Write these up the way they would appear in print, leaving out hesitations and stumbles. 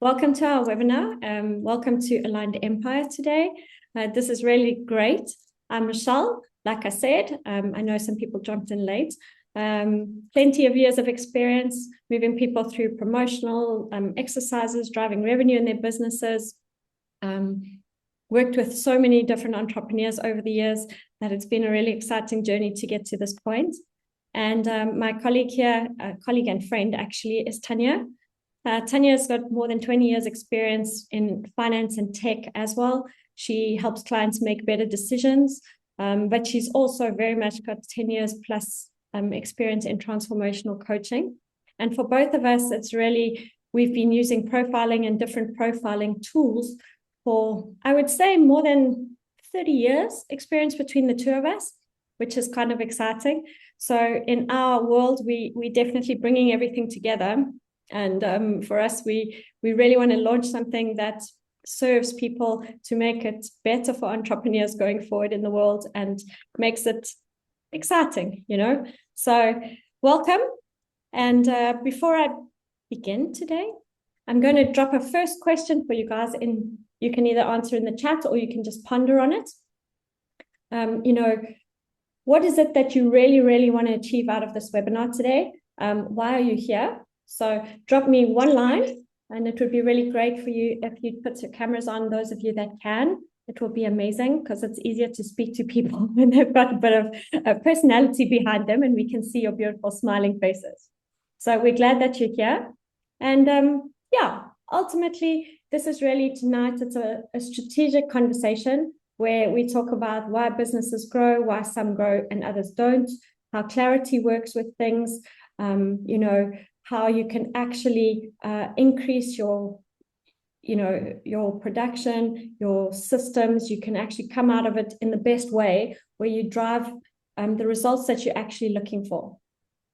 Welcome to our webinar. Welcome to Aligned Empire today. This is really great. I'm Michelle. Like I said, I know some people jumped in late. Plenty of years of experience moving people through promotional exercises, driving revenue in their businesses. Worked with so many different entrepreneurs over the years that it's been a really exciting journey to get to this point. And my colleague here, colleague and friend actually, is Tanya. Tanya's got more than 20 years experience in finance and tech as well. She helps clients make better decisions, but she's also very much got 10 years plus experience in transformational coaching. And for both of us, it's really, we've been using profiling and different profiling tools for, I would say, more than 30 years experience between the two of us, which is kind of exciting. So in our world, we definitely bringing everything together. And for us, we really want to launch something that serves people to make it better for entrepreneurs going forward in the world and makes it exciting, you know. So welcome. And before I begin today, I'm going to drop a first question for you guys in. You can either answer in the chat or you can just ponder on it. What is it that you really, really want to achieve out of this webinar today? Why are you here? So drop me one line, and it would be really great for you if you put your cameras on, those of you that can. It will be amazing because it's easier to speak to people when they've got a bit of a personality behind them and we can see your beautiful smiling faces. So we're glad that you're here. And ultimately, this is really tonight, it's a strategic conversation where we talk about why businesses grow, why some grow and others don't, how clarity works with things, how you can actually increase your production, your systems. You can actually come out of it in the best way where you drive the results that you're actually looking for.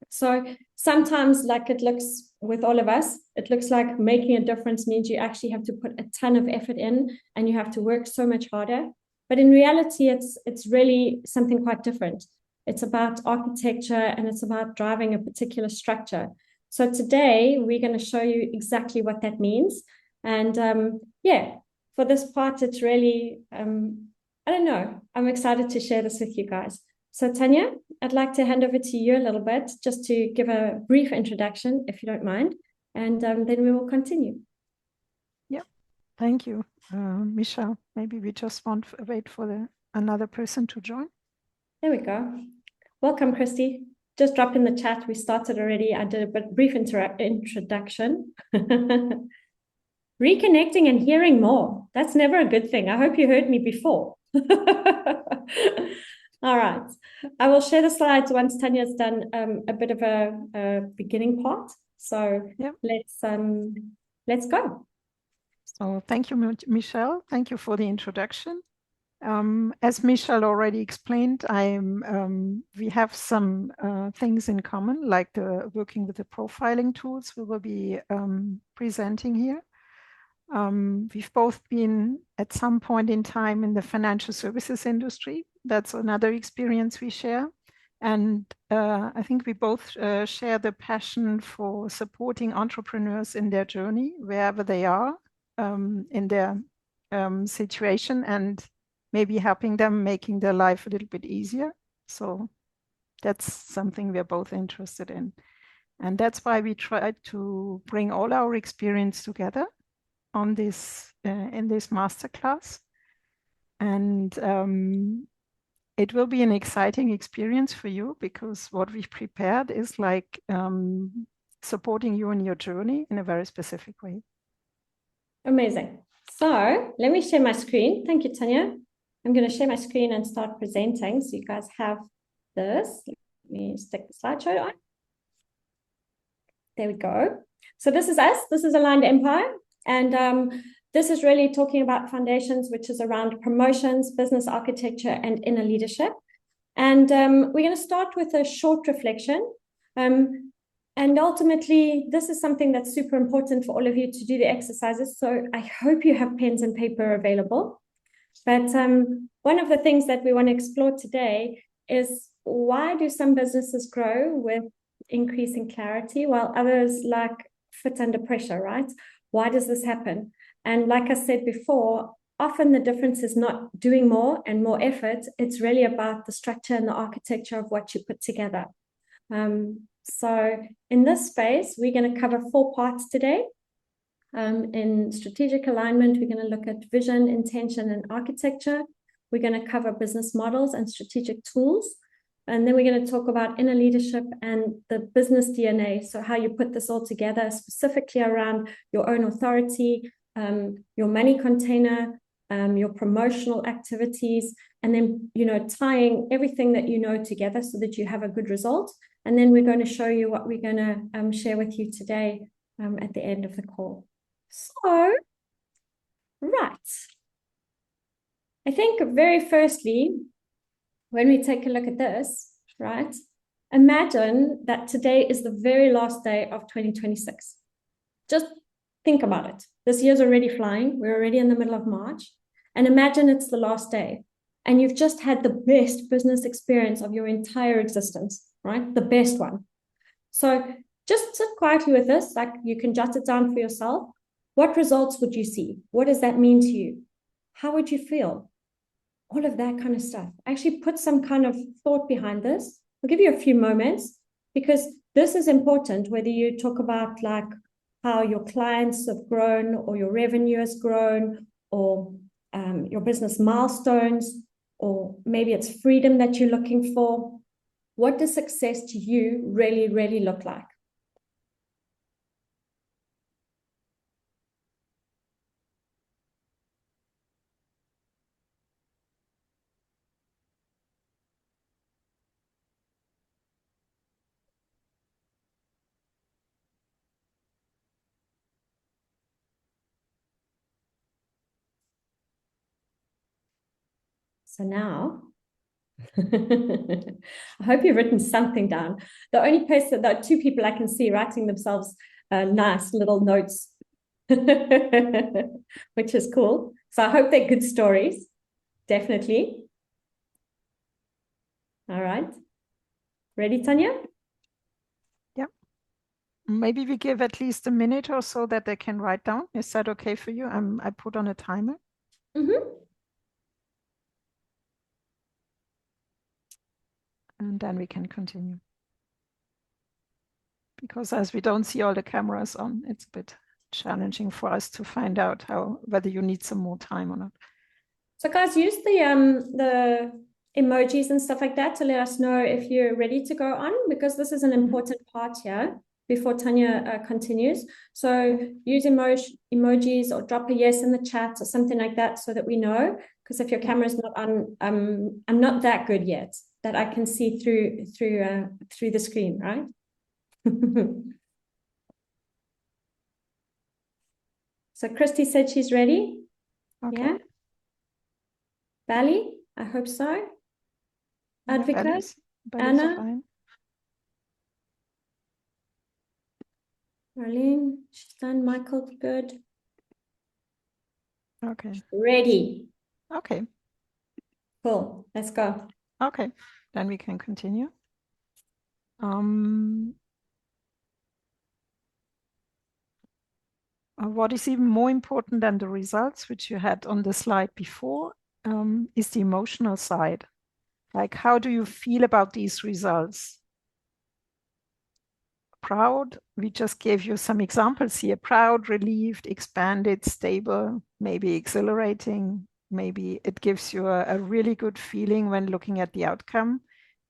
So sometimes, like it looks with all of us, it looks like making a difference means you actually have to put a ton of effort in and you have to work so much harder. But in reality, it's really something quite different. It's about architecture and it's about driving a particular structure. So today we're going to show you exactly what that means. And for this part, it's really, I don't know, I'm excited to share this with you guys. So Tanya, I'd like to hand over to you a little bit just to give a brief introduction, if you don't mind, and then we will continue. Yeah, thank you, Michelle. Maybe we just want to wait for another person to join. There we go. Welcome, Christy. Just drop in the chat. We started already. I did a brief introduction. Reconnecting and hearing more. That's never a good thing. I hope you heard me before. All right. I will share the slides once Tanya's done a bit of a beginning part. So let's go. So thank you, Michelle. Thank you for the introduction. As Michelle already explained, we have some things in common, like working with the profiling tools we will be presenting here. We've both been at some point in time in the financial services industry. That's another experience we share. And I think we both share the passion for supporting entrepreneurs in their journey, wherever they are in their situation, and maybe helping them, making their life a little bit easier. So that's something we're both interested in. And that's why we try to bring all our experience together on this in this masterclass. And it will be an exciting experience for you because what we've prepared is like supporting you in your journey in a very specific way. Amazing. So let me share my screen. Thank you, Tanya. I'm going to share my screen and start presenting. So you guys have this. Let me stick the slideshow on. There we go. So this is us. This is Aligned Empire. And this is really talking about foundations, which is around promotions, business architecture, and inner leadership. And we're going to start with a short reflection. And ultimately, this is something that's super important for all of you to do the exercises. So I hope you have pens and paper available. But one of the things that we want to explore today is why do some businesses grow with increasing clarity while others lack fit under pressure, right? Why does this happen? And like I said before, often the difference is not doing more and more effort. It's really about the structure and the architecture of what you put together. So in this space, we're going to cover 4 parts today. In strategic alignment, we're going to look at vision, intention, and architecture. We're going to cover business models and strategic tools. And then we're going to talk about inner leadership and the business DNA. So how you put this all together, specifically around your own authority, your money container, your promotional activities, and then, tying everything that you know together so that you have a good result. And then we're going to show you what we're going to share with you today at the end of the call. So, right. I think very firstly, when we take a look at this, right, imagine that today is the very last day of 2026. Just think about it. This year's already flying. We're already in the middle of March. And imagine it's the last day. And you've just had the best business experience of your entire existence, right? The best one. So just sit quietly with this. Like, you can jot it down for yourself. What results would you see? What does that mean to you? How would you feel? All of that kind of stuff. Actually put some kind of thought behind this. I'll give you a few moments, because this is important, whether you talk about like how your clients have grown or your revenue has grown, or your business milestones, or maybe it's freedom that you're looking for. What does success to you really, really look like? So now, I hope you've written something down. The only person, there are 2 people I can see writing themselves nice little notes, which is cool. So I hope they're good stories, definitely. All right. Ready, Tanya? Yeah. Maybe we give at least a minute or so that they can write down. Is that okay for you? I put on a timer. Mm-hmm. And then we can continue. Because as we don't see all the cameras on, it's a bit challenging for us to find out whether you need some more time or not. So guys, use the emojis and stuff like that to let us know if you're ready to go on, because this is an important part here before Tanya continues. So use emojis or drop a yes in the chat or something like that so that we know, because if your camera is not on, I'm not that good yet that I can see through the screen, right? So Christy said she's ready. Okay. Yeah. Bali, I hope so. Advika, Anna, fine. Marlene, she's done. Michael, good. Okay. Ready. Okay. Cool. Let's go. Okay. Then we can continue. What is even more important than the results, which you had on the slide before, is the emotional side. Like, how do you feel about these results? Proud, we just gave you some examples here. Proud, relieved, expanded, stable, maybe exhilarating. Maybe it gives you a really good feeling when looking at the outcome.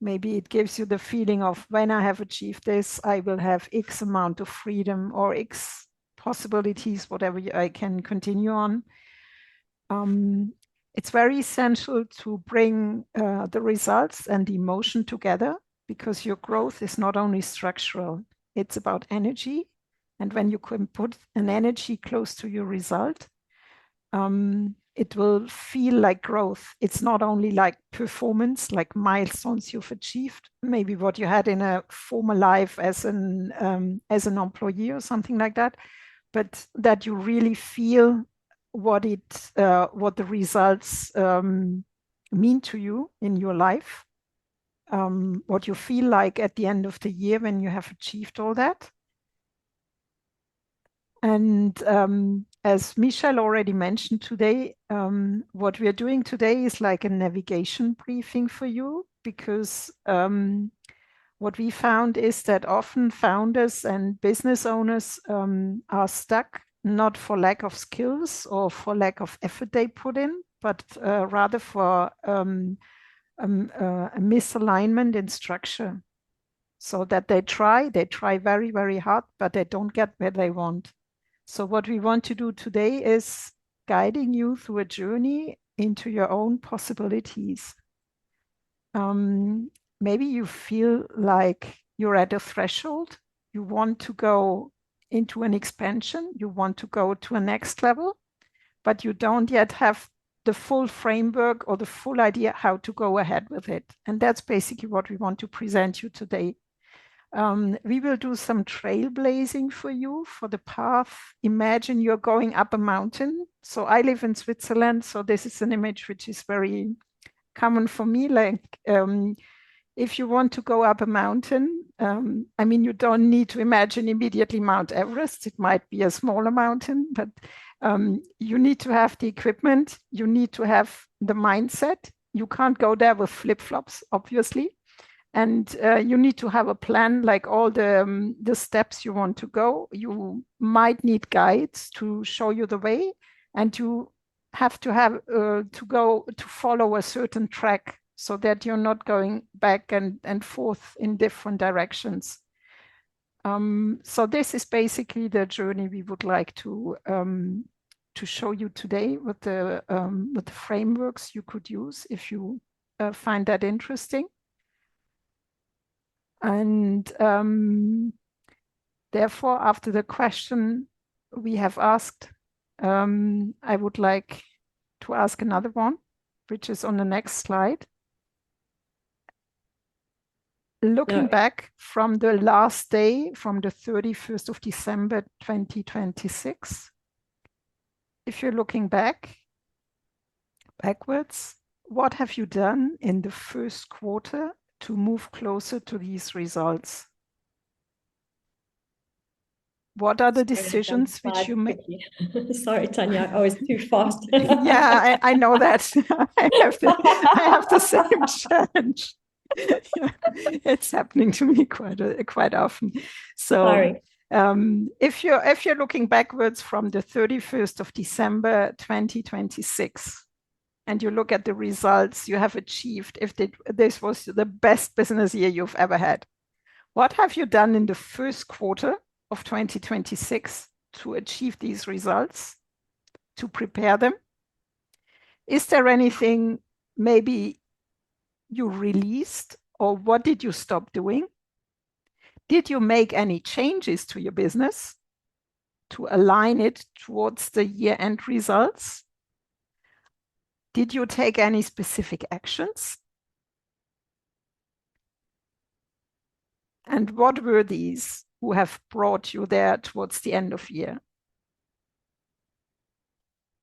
Maybe it gives you the feeling of, when I have achieved this, I will have X amount of freedom or X possibilities, whatever I can continue on. It's very essential to bring the results and the emotion together, because your growth is not only structural, it's about energy. And when you can put an energy close to your result, it will feel like growth. It's not only like performance, like milestones you've achieved, maybe what you had in a former life as an employee or something like that, but that you really feel what the results mean to you in your life, what you feel like at the end of the year when you have achieved all that. And as Michel already mentioned today, what we are doing today is like a navigation briefing for you, because what we found is that often founders and business owners are stuck, not for lack of skills or for lack of effort they put in, but rather for a misalignment in structure. So that they try very, very hard, but they don't get where they want. So what we want to do today is guiding you through a journey into your own possibilities. Maybe you feel like you're at a threshold. You want to go into an expansion. You want to go to a next level, but you don't yet have the full framework or the full idea how to go ahead with it. And that's basically what we want to present you today. We will do some trailblazing for you for the path. Imagine you're going up a mountain. So I live in Switzerland, so this is an image which is very common for me. Like if you want to go up a mountain, I mean, you don't need to imagine immediately Mount Everest. It might be a smaller mountain, but you need to have the equipment. You need to have the mindset. You can't go there with flip-flops, obviously. And you need to have a plan, like all the steps you want to go. You might need guides to show you the way, and you have to have to follow a certain track so that you're not going back and forth in different directions. So this is basically the journey we would like to show you today with the frameworks you could use if you find that interesting. And therefore, after the question we have asked, I would like to ask another one, which is on the next slide. Looking back from the last day, from the 31st of December 2026, if you're looking backwards, what have you done in the first quarter to move closer to these results? What are the decisions which you make? Sorry, Tanya, I was too fast. Yeah, I know that. I have the same challenge. It's happening to me quite often. So Sorry. If you're looking backwards from the 31st of December 2026, and you look at the results you have achieved, if this was the best business year you've ever had, what have you done in the first quarter of 2026 to achieve these results, to prepare them? Is there anything maybe you released, or what did you stop doing? Did you make any changes to your business to align it towards the year-end results? Did you take any specific actions? And what were these who have brought you there towards the end of year?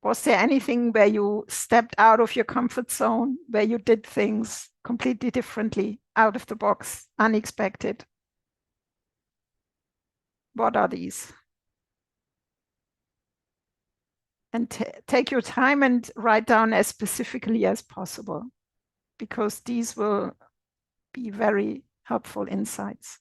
Was there anything where you stepped out of your comfort zone, where you did things completely differently, out of the box, unexpected? What are these? And take your time and write down as specifically as possible, because these will be very helpful insights.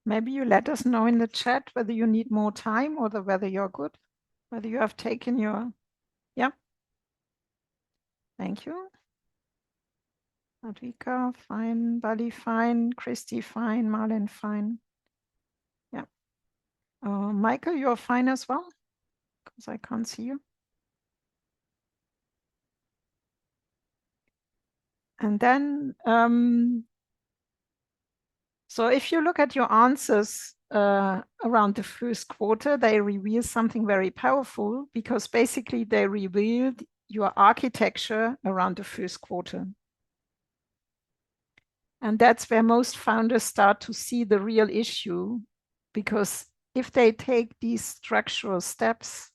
Maybe you let us know in the chat whether you need more time or whether you're good, whether you have taken your, yeah. Thank you. Advika, fine. Bali, fine. Christy, fine. Marlin, fine. Yeah. Michael, you're fine as well? Because I can't see you. And then, so if you look at your answers around the first quarter, they reveal something very powerful because basically they revealed your architecture around the first quarter. And that's where most founders start to see the real issue, because if they take these structural steps,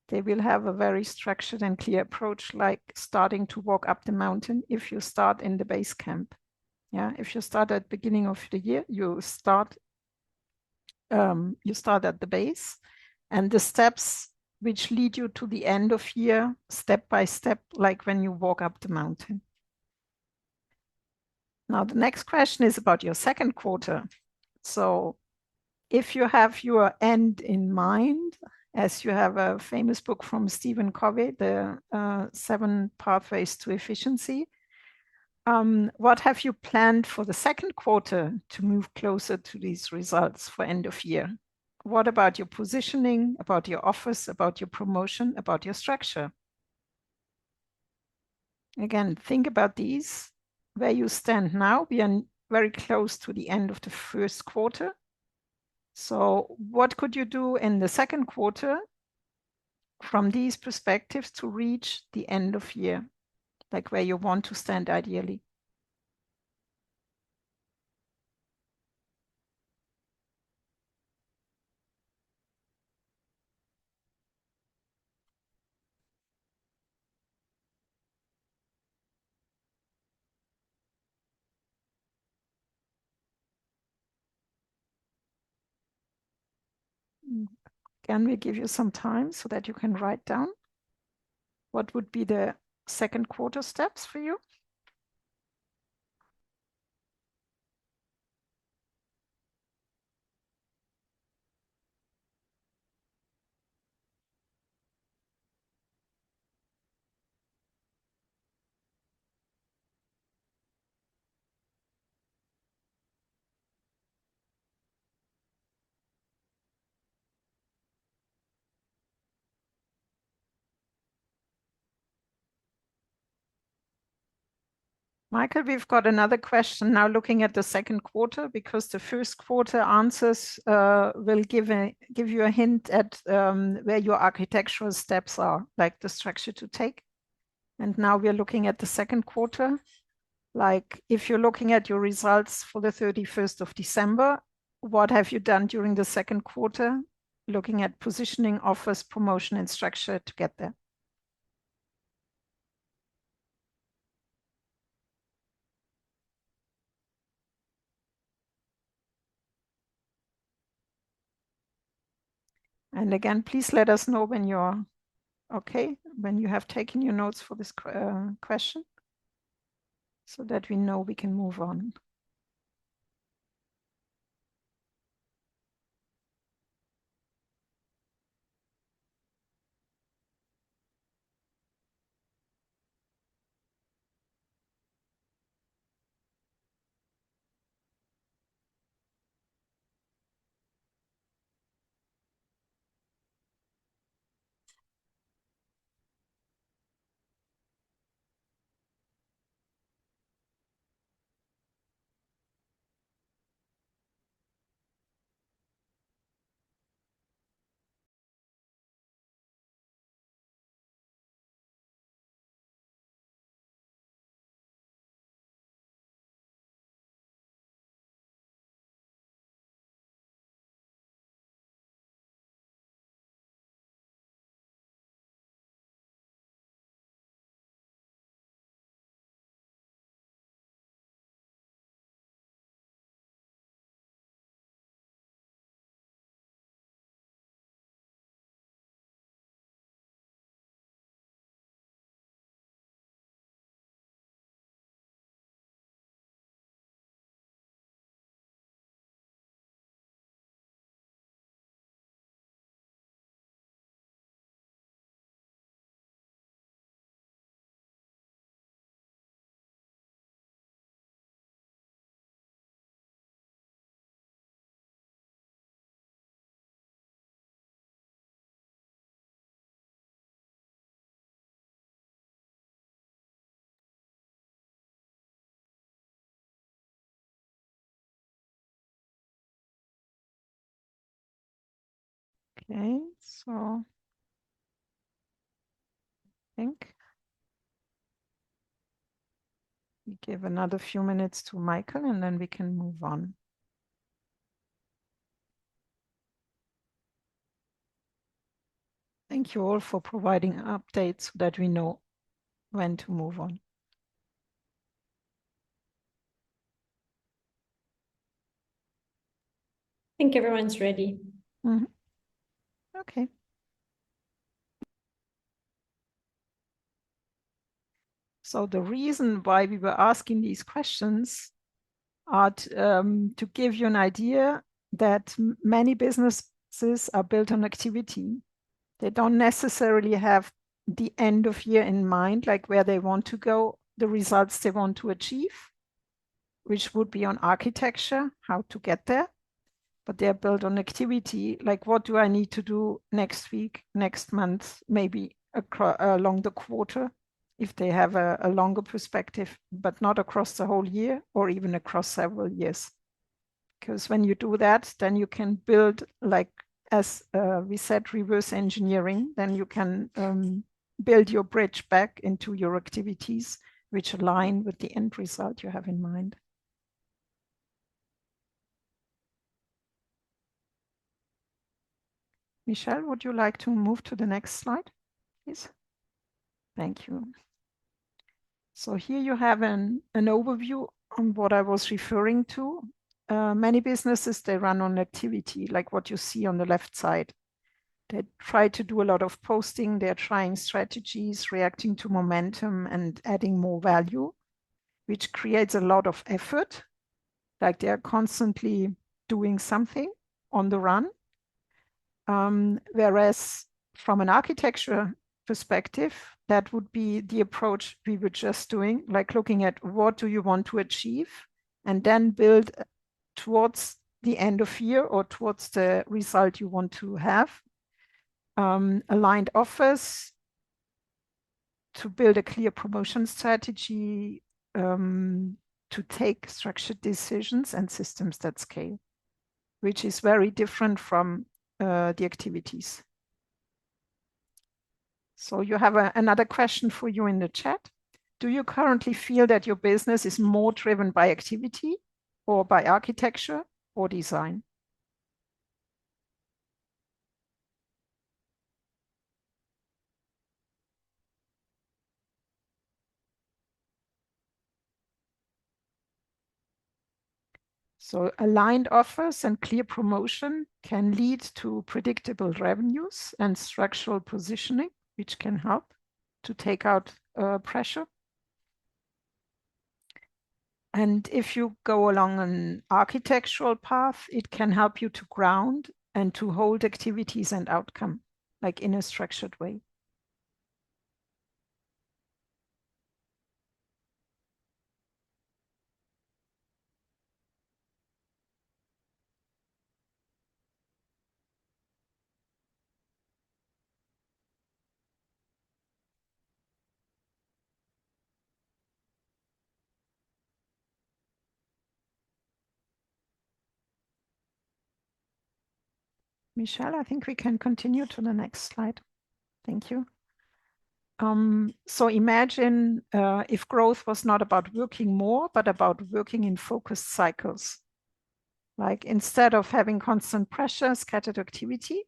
they will have a very structured and clear approach, like starting to walk up the mountain if you start in the base camp. Yeah, if you start at the beginning of the year, you start at the base, and the steps which lead you to the end of year, step by step, like when you walk up the mountain. Now, the next question is about your second quarter. So if you have your end in mind, as you have a famous book from Stephen Covey, the 7 Pathways to Efficiency, what have you planned for the second quarter to move closer to these results for end of year? What about your positioning, about your office, about your promotion, about your structure? Again, think about these, where you stand now. We are very close to the end of the first quarter. So what could you do in the second quarter from these perspectives to reach the end of year, like where you want to stand ideally? Can we give you some time so that you can write down what would be the second quarter steps for you? Michael, we've got another question now looking at the second quarter, because the first quarter answers will give you a hint at where your architectural steps are, like the structure to take. And now we're looking at the second quarter. Like if you're looking at your results for the 31st of December, what have you done during the second quarter? Looking at positioning, offers, promotion, and structure to get there. And again, please let us know when you're okay, when you have taken your notes for this question, so that we know we can move on. Okay, so I think we give another few minutes to Michael and then we can move on. Thank you all for providing updates so that we know when to move on. I think everyone's ready. Mm-hmm. Okay. So the reason why we were asking these questions are to give you an idea that many businesses are built on activity. They don't necessarily have the end of year in mind, like where they want to go, the results they want to achieve, which would be on architecture, how to get there. But they're built on activity, like what do I need to do next week, next month, maybe along the quarter, if they have a longer perspective, but not across the whole year or even across several years. Because when you do that, then you can build, like as we said, reverse engineering, then you can build your bridge back into your activities, which align with the end result you have in mind. Michelle, would you like to move to the next slide, please? Thank you. So here you have an overview on what I was referring to. Many businesses, they run on activity, like what you see on the left side. They try to do a lot of posting. They're trying strategies, reacting to momentum and adding more value, which creates a lot of effort. Like they're constantly doing something on the run. Whereas from an architecture perspective, that would be the approach we were just doing, like looking at what do you want to achieve and then build towards the end of year or towards the result you want to have. Aligned offers to build a clear promotion strategy, to take structured decisions and systems that scale, which is very different from the activities. So you have another question for you in the chat. Do you currently feel that your business is more driven by activity or by architecture or design? So aligned offers and clear promotion can lead to predictable revenues and structural positioning, which can help to take out pressure. And if you go along an architectural path, it can help you to ground and to hold activities and outcome, like in a structured way. Michelle, I think we can continue to the next slide. Thank you. So imagine if growth was not about working more, but about working in focused cycles. Like instead of having constant pressure, scattered activity,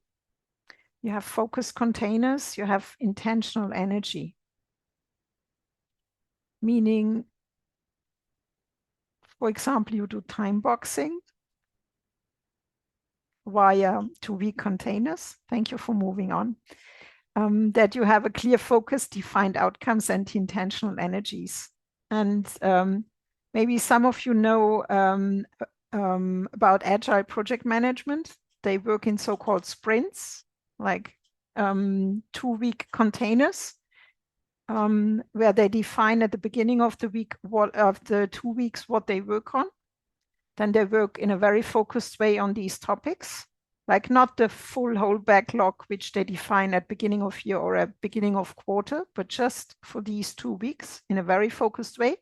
you have focused containers, you have intentional energy. Meaning, for example, you do time boxing via 2-week containers. Thank you for moving on. That you have a clear focus, defined outcomes, and intentional energies. And maybe some of you know about agile project management. They work in so-called sprints, like 2-week containers, where they define at the beginning of the week, of the 2 weeks, what they work on. Then they work in a very focused way on these topics, like not the full whole backlog, which they define at beginning of year or at beginning of quarter, but just for these 2 weeks in a very focused way.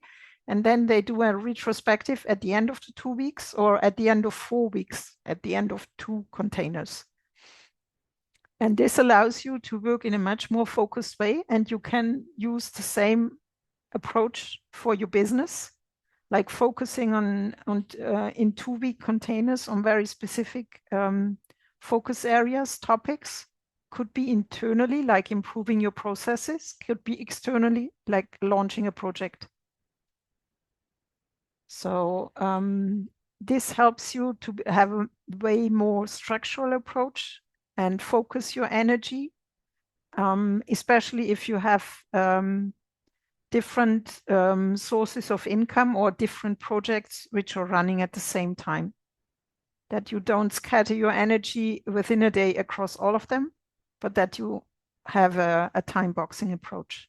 And then they do a retrospective at the end of the 2 weeks or at the end of 4 weeks, at the end of 2 containers. And this allows you to work in a much more focused way, and you can use the same approach for your business, like focusing on in 2-week containers on very specific focus areas, topics. Could be internally, like improving your processes, could be externally, like launching a project. So this helps you to have a way more structural approach and focus your energy, especially if you have different sources of income or different projects which are running at the same time. That you don't scatter your energy within a day across all of them, but that you have a time boxing approach.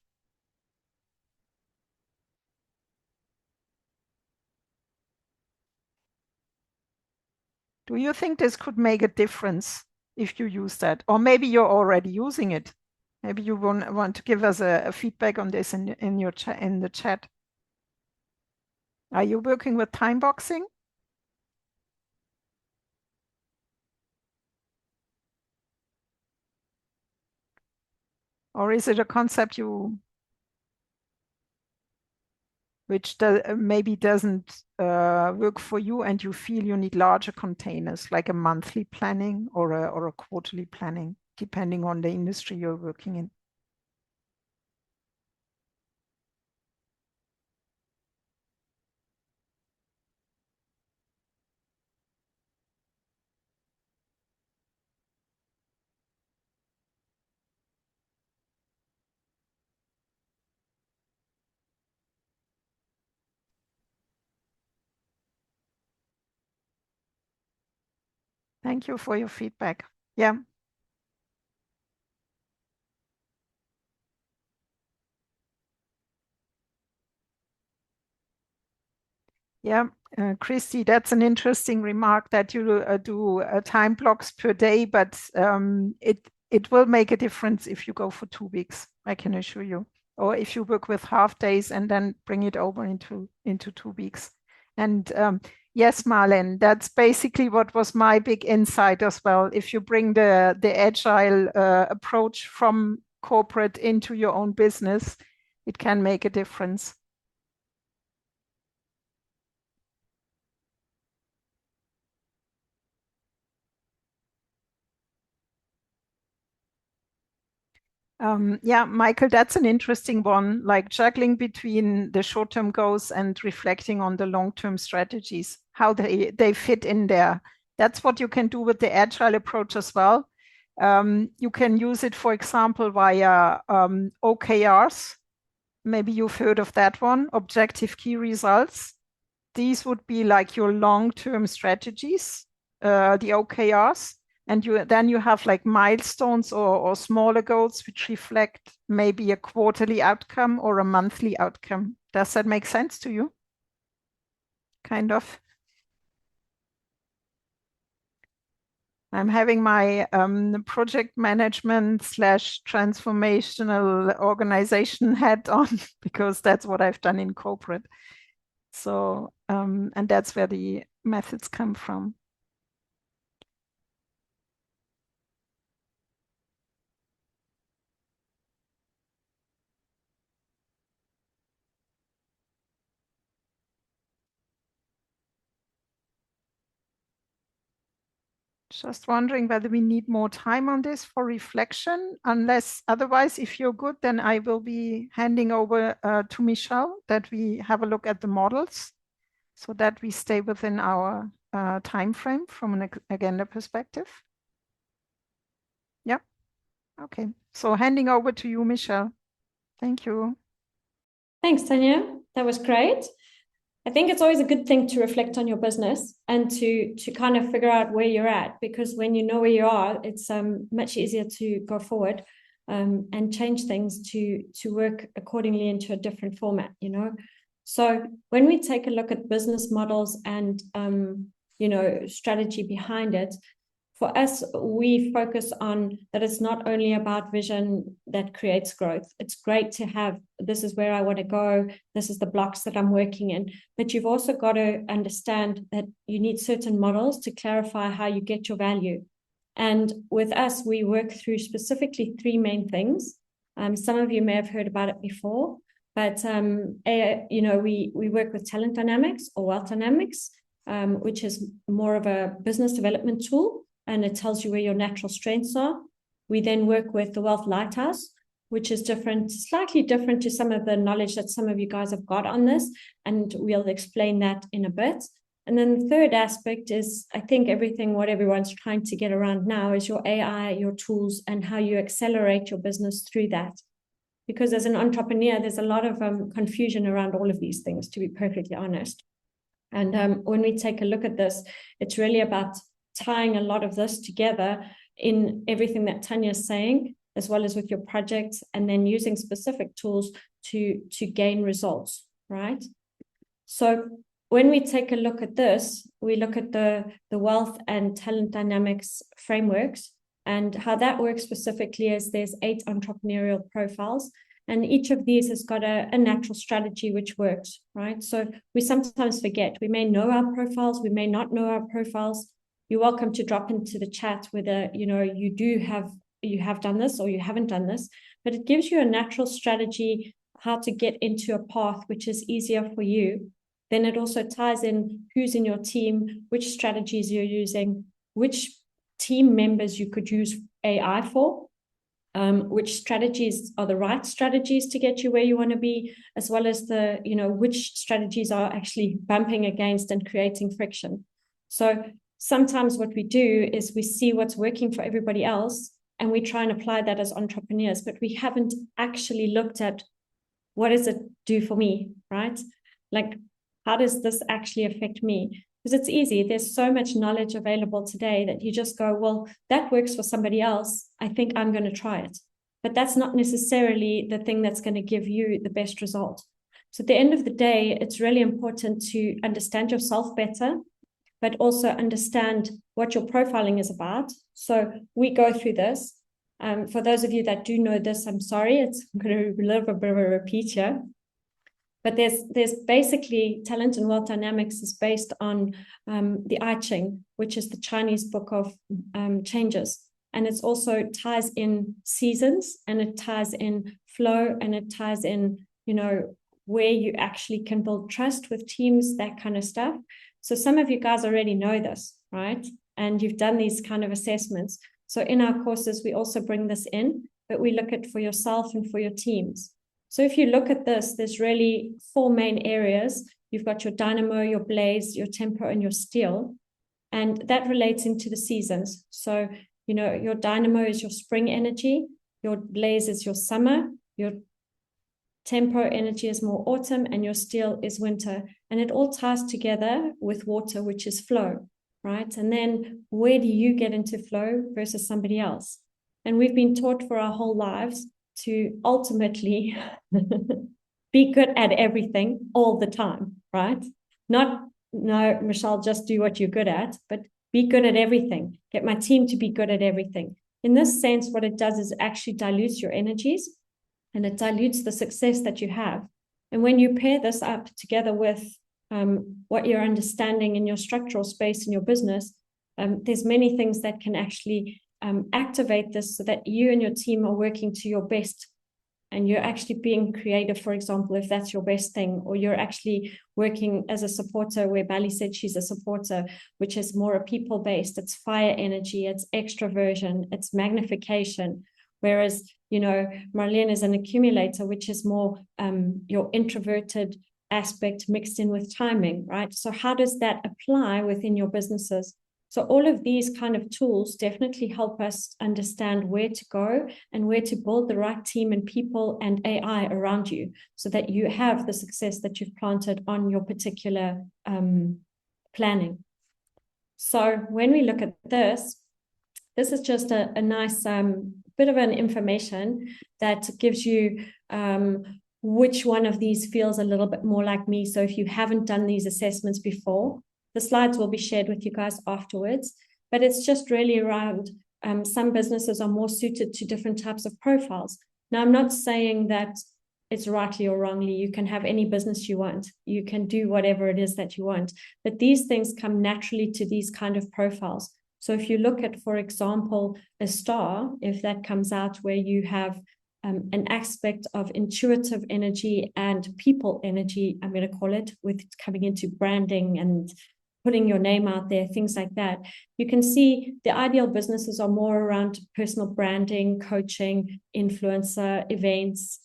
Do you think this could make a difference if you use that? Or maybe you're already using it. Maybe you want to give us a feedback on this in the chat. Are you working with time boxing? Or is it a concept which maybe doesn't work for you, and you feel you need larger containers, like a monthly planning or a quarterly planning, depending on the industry you're working in? Thank you for your feedback. Yeah. Yeah, Christy, that's an interesting remark that you do time blocks per day, but it will make a difference if you go for 2 weeks, I can assure you. Or if you work with half days and then bring it over into 2 weeks. And yes, Marlene, that's basically what was my big insight as well. If you bring the agile approach from corporate into your own business, it can make a difference. Yeah, Michael, that's an interesting one, like juggling between the short-term goals and reflecting on the long-term strategies, how they fit in there. That's what you can do with the agile approach as well. You can use it, for example, via OKRs. Maybe you've heard of that one, objective key results. These would be like your long-term strategies, the OKRs. And then you have like milestones or smaller goals which reflect maybe a quarterly outcome or a monthly outcome. Does that make sense to you? Kind of. I'm having my project management / transformational organization hat on because that's what I've done in corporate. So, and that's where the methods come from. Just wondering whether we need more time on this for reflection, unless otherwise, if you're good, then I will be handing over to Michelle that we have a look at the models so that we stay within our time frame from an agenda perspective. Yeah, okay. So handing over to you, Michelle. Thank you. Thanks, Tanya. That was great. I think it's always a good thing to reflect on your business and to kind of figure out where you're at, because when you know where you are, it's much easier to go forward and change things to work accordingly into a different format, you know. So when we take a look at business models and you know, strategy behind it, for us, we focus on that it's not only about vision that creates growth. It's great to have, this is where I want to go, this is the blocks that I'm working in, but you've also got to understand that you need certain models to clarify how you get your value. And with us, we work through specifically 3 main things. Some of you may have heard about it before, but we work with talent dynamics or wealth dynamics, which is more of a business development tool, and it tells you where your natural strengths are. We then work with the Wealth Lighthouse, which is slightly different to some of the knowledge that some of you guys have got on this, and we'll explain that in a bit. And then the third aspect is, I think what everyone's trying to get around now is your AI, your tools, and how you accelerate your business through that. Because as an entrepreneur, there's a lot of confusion around all of these things, to be perfectly honest. And when we take a look at this, it's really about tying a lot of this together in everything that Tanya's saying, as well as with your projects, and then using specific tools to gain results, right? So when we take a look at this, we look at the wealth and talent dynamics frameworks, and how that works specifically is there's 8 entrepreneurial profiles, and each of these has got a natural strategy which works, right? So we sometimes forget. We may know our profiles, we may not know our profiles. You're welcome to drop into the chat whether you have done this or you haven't done this, but it gives you a natural strategy how to get into a path which is easier for you. Then it also ties in who's in your team, which strategies you're using, which team members you could use AI for, which strategies are the right strategies to get you where you want to be, as well as which strategies are actually bumping against and creating friction. So sometimes what we do is we see what's working for everybody else, and we try and apply that as entrepreneurs, but we haven't actually looked at what does it do for me, right? Like, how does this actually affect me? Because it's easy. There's so much knowledge available today that you just go, well, that works for somebody else. I think I'm going to try it. But that's not necessarily the thing that's going to give you the best result. So at the end of the day, it's really important to understand yourself better, but also understand what your profiling is about. So we go through this. For those of you that do know this, I'm sorry, it's going to be a little bit of a repeat here. But there's basically talent and wealth dynamics is based on the I Ching, which is the Chinese book of changes. And it also ties in seasons, and it ties in flow, and it ties in, where you actually can build trust with teams, that kind of stuff. So some of you guys already know this, right? And you've done these kind of assessments. So in our courses, we also bring this in, but we look at for yourself and for your teams. So if you look at this, there's really 4 main areas. You've got your dynamo, your blaze, your tempo, and your steel. And that relates into the seasons. So, your dynamo is your spring energy, your blaze is your summer, your tempo energy is more autumn, and your steel is winter. And it all ties together with water, which is flow, right? And then where do you get into flow versus somebody else? And we've been taught for our whole lives to ultimately be good at everything all the time, right? Not, no, Michelle, just do what you're good at, but be good at everything. Get my team to be good at everything. In this sense, what it does is actually dilutes your energies, and it dilutes the success that you have. And when you pair this up together with what you're understanding in your structural space in your business, there's many things that can actually activate this so that you and your team are working to your best, and you're actually being creative, for example, if that's your best thing, or you're actually working as a supporter, where Bali said she's a supporter, which is more a people-based. It's fire energy, it's extroversion, it's magnification. Whereas, Marlene is an accumulator, which is more your introverted aspect mixed in with timing, right? So how does that apply within your businesses? So all of these kind of tools definitely help us understand where to go and where to build the right team and people and AI around you, so that you have the success that you've planted on your particular planning. So when we look at this is just a nice bit of an information that gives you which one of these feels a little bit more like me. So if you haven't done these assessments before, the slides will be shared with you guys afterwards, but it's just really around some businesses are more suited to different types of profiles. Now, I'm not saying that it's rightly or wrongly. You can have any business you want. You can do whatever it is that you want, but these things come naturally to these kind of profiles. So if you look at, for example, a star, if that comes out where you have an aspect of intuitive energy and people energy, I'm going to call it, with coming into branding and putting your name out there, things like that, you can see the ideal businesses are more around personal branding, coaching, influencer, events,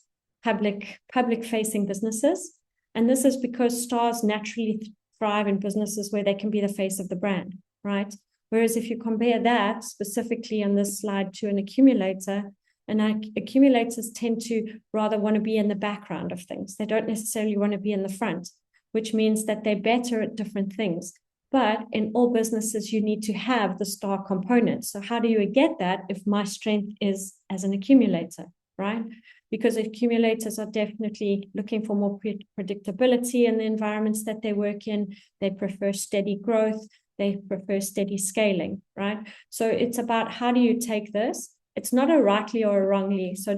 public facing businesses. And this is because stars naturally thrive in businesses where they can be the face of the brand, right? Whereas if you compare that specifically on this slide to an accumulator, and accumulators tend to rather want to be in the background of things. They don't necessarily want to be in the front, which means that they're better at different things. But in all businesses, you need to have the star component. So how do you get that if my strength is as an accumulator, right? Because accumulators are definitely looking for more predictability in the environments that they work in. They prefer steady growth. They prefer steady scaling, right? So it's about how do you take this? It's not a rightly or a wrongly. So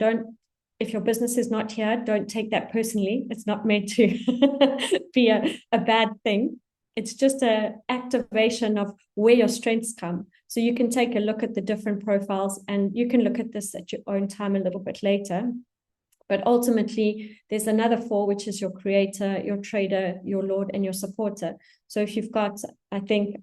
if your business is not here, don't take that personally. It's not meant to be a bad thing. It's just an activation of where your strengths come. So you can take a look at the different profiles, and you can look at this at your own time a little bit later. But ultimately, there's another 4, which is your creator, your trader, your lord, and your supporter. So if you've got, I think,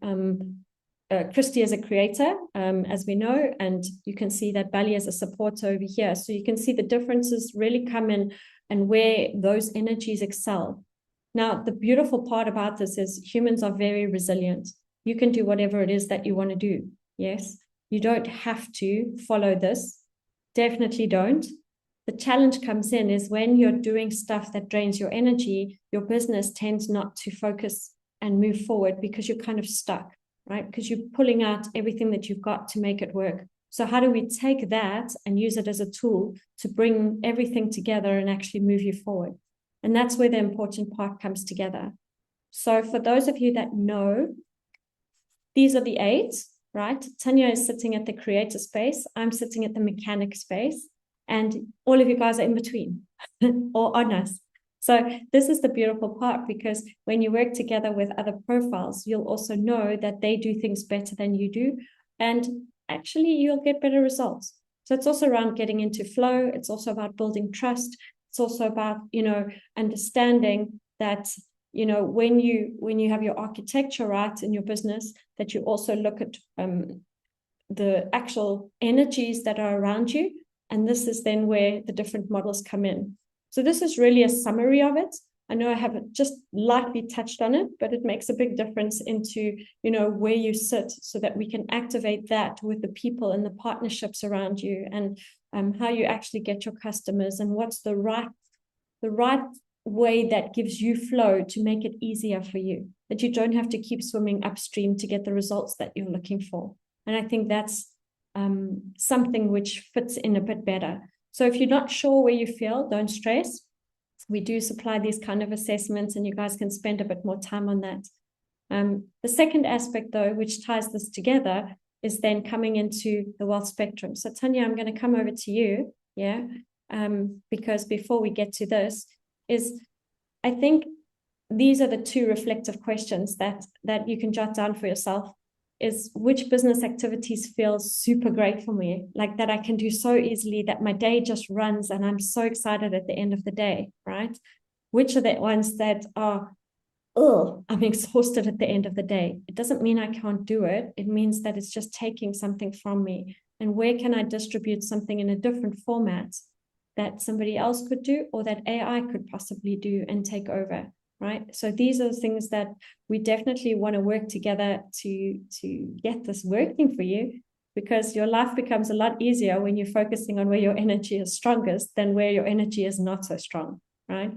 Christy is a creator, as we know, and you can see that Bali is a supporter over here. So you can see the differences really come in and where those energies excel. Now, the beautiful part about this is humans are very resilient. You can do whatever it is that you want to do. Yes, you don't have to follow this. Definitely don't. The challenge comes in is when you're doing stuff that drains your energy, your business tends not to focus and move forward because you're kind of stuck, right? Because you're pulling out everything that you've got to make it work. So how do we take that and use it as a tool to bring everything together and actually move you forward? And that's where the important part comes together. So for those of you that know, these are the 8, right? Tanya is sitting at the creator space. I'm sitting at the mechanic space. And all of you guys are in between or on us. So this is the beautiful part, because when you work together with other profiles, you'll also know that they do things better than you do. And actually, you'll get better results. So it's also around getting into flow. It's also about building trust. It's also about, understanding that, when you have your architecture right in your business, that you also look at the actual energies that are around you. And this is then where the different models come in. So this is really a summary of it. I know I haven't just lightly touched on it, but it makes a big difference into, where you sit, so that we can activate that with the people and the partnerships around you, and how you actually get your customers, and what's the right way that gives you flow to make it easier for you, that you don't have to keep swimming upstream to get the results that you're looking for. And I think that's something which fits in a bit better. So if you're not sure where you feel, don't stress. We do supply these kind of assessments, and you guys can spend a bit more time on that. The second aspect, though, which ties this together, is then coming into the wealth spectrum. So Tanya, I'm going to come over to you, because before we get to this, I think these are the 2 reflective questions that you can jot down for yourself. Is which business activities feel super great for me, like that I can do so easily that my day just runs and I'm so excited at the end of the day, right? Which are the ones that are, I'm exhausted at the end of the day? It doesn't mean I can't do it. It means that it's just taking something from me. And where can I distribute something in a different format that somebody else could do, or that AI could possibly do and take over? Right. So these are the things that we definitely want to work together to get this working for you, because your life becomes a lot easier when you're focusing on where your energy is strongest than where your energy is not so strong. Right.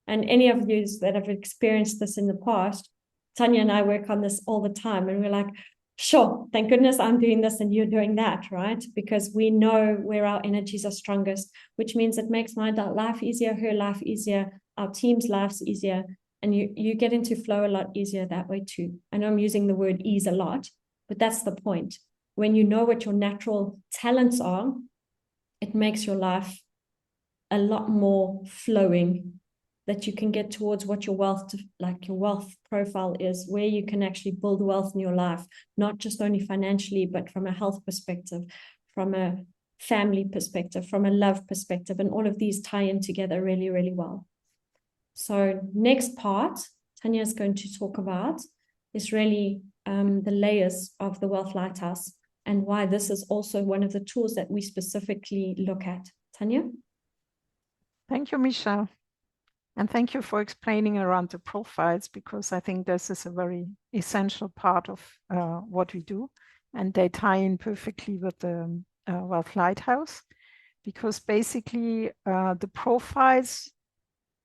And any of you that have experienced this in the past, Tanya and I work on this all the time, and we're like, sure, thank goodness I'm doing this and you're doing that, right? Because we know where our energies are strongest, which means it makes my life easier, her life easier, our team's lives easier. And you get into flow a lot easier that way too. I know I'm using the word ease a lot, but that's the point. When you know what your natural talents are, it makes your life a lot more flowing that you can get towards what your wealth profile is, where you can actually build wealth in your life, not just only financially, but from a health perspective, from a family perspective, from a love perspective, and all of these tie in together really, really well. So next part, Tanya is going to talk about is really the layers of the Wealth Lighthouse and why this is also one of the tools that we specifically look at. Tanya? Thank you, Michelle. And thank you for explaining around the profiles, because I think this is a very essential part of what we do. And they tie in perfectly with the Wealth Lighthouse, because basically the profiles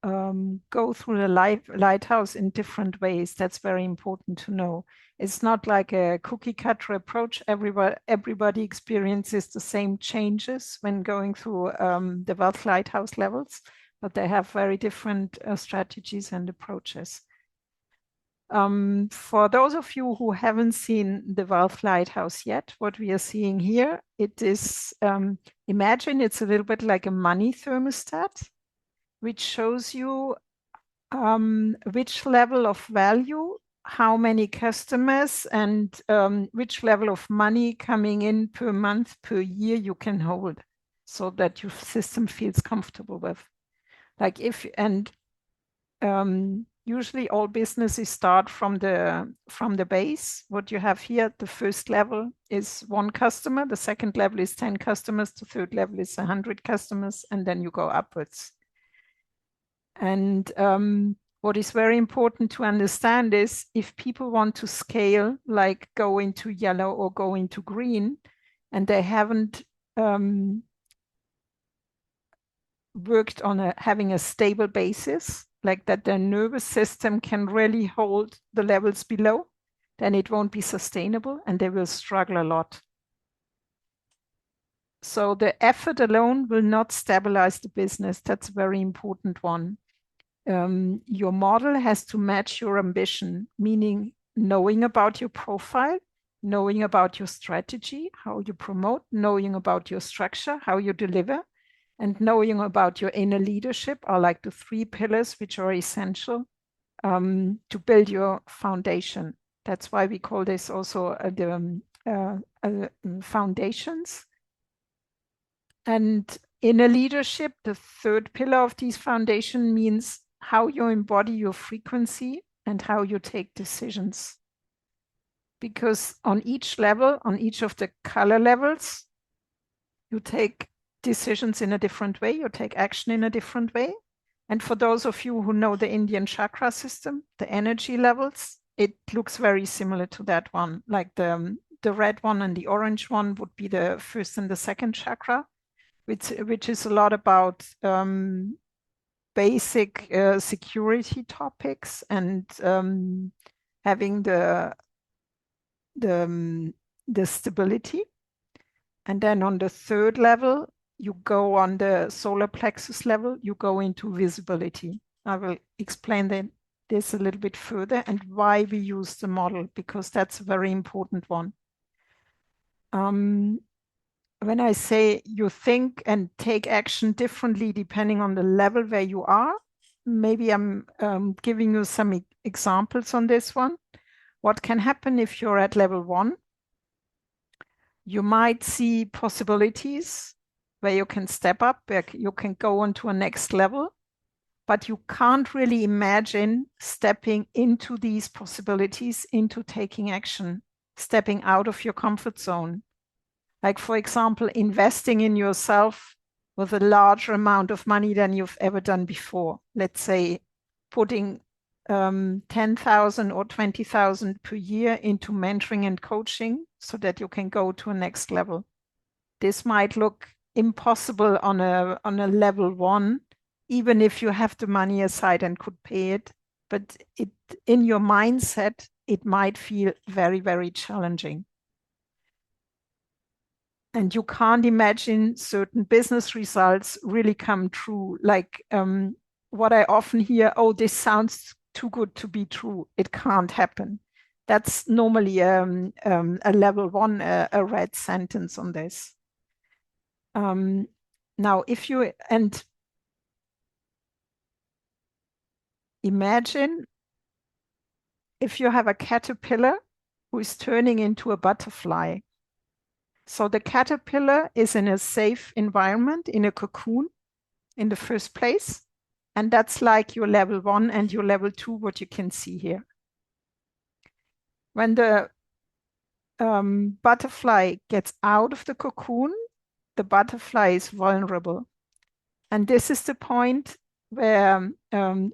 go through the lighthouse in different ways. That's very important to know. It's not like a cookie cutter approach. Everybody experiences the same changes when going through the Wealth Lighthouse levels, but they have very different strategies and approaches. For those of you who haven't seen the Wealth Lighthouse yet, what we are seeing here, it is, imagine it's a little bit like a money thermostat, which shows you which level of value, how many customers, and which level of money coming in per month, per year you can hold, so that your system feels comfortable with. Like usually all businesses start from the base. What you have here, the first level is 1 customer, the second level is 10 customers, the third level is 100 customers, and then you go upwards. And what is very important to understand is if people want to scale, like go into yellow or go into green, and they haven't worked on having a stable basis, like that their nervous system can really hold the levels below, then it won't be sustainable and they will struggle a lot. So the effort alone will not stabilize the business. That's a very important one. Your model has to match your ambition, meaning knowing about your profile, knowing about your strategy, how you promote, knowing about your structure, how you deliver, and knowing about your inner leadership are like the 3 pillars which are essential to build your foundation. That's why we call this also the foundations. And inner leadership, the 3rd pillar of these foundation, means how you embody your frequency and how you take decisions. Because on each level, on each of the color levels, you take decisions in a different way, you take action in a different way. And for those of you who know the Indian chakra system, the energy levels, it looks very similar to that one. Like the red one and the orange one would be the 1st and the 2nd chakra, which is a lot about basic security topics and having the stability. And then on the 3rd level, you go on the solar plexus level, you go into visibility. I will explain this a little bit further and why we use the model, because that's a very important one. When I say you think and take action differently depending on the level where you are, maybe I'm giving you some examples on this one. What can happen if you're at level 1? You might see possibilities where you can step up, where you can go on to a next level, but you can't really imagine stepping into these possibilities, into taking action, stepping out of your comfort zone. Like, for example, investing in yourself with a larger amount of money than you've ever done before. Let's say putting 10,000 or 20,000 per year into mentoring and coaching so that you can go to a next level. This might look impossible on a level 1, even if you have the money aside and could pay it. But in your mindset, it might feel very, very challenging. And you can't imagine certain business results really come true. Like what I often hear, oh, this sounds too good to be true. It can't happen. That's normally a level 1, a red sentence on this. Now, if you, and imagine if you have a caterpillar who is turning into a butterfly. So the caterpillar is in a safe environment, in a cocoon in the first place. And that's like your level 1 and your level 2, what you can see here. When the butterfly gets out of the cocoon, the butterfly is vulnerable. And this is the point where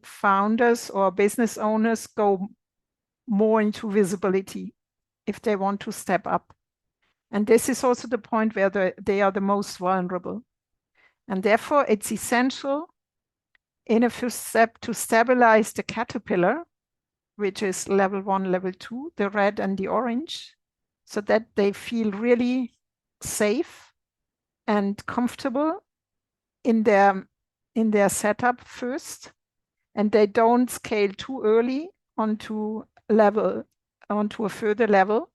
founders or business owners go more into visibility if they want to step up. And this is also the point where they are the most vulnerable. And therefore, it's essential in a first step to stabilize the caterpillar, which is level 1, level 2, the red and the orange, so that they feel really safe and comfortable in their setup first, and they don't scale too early onto a further level,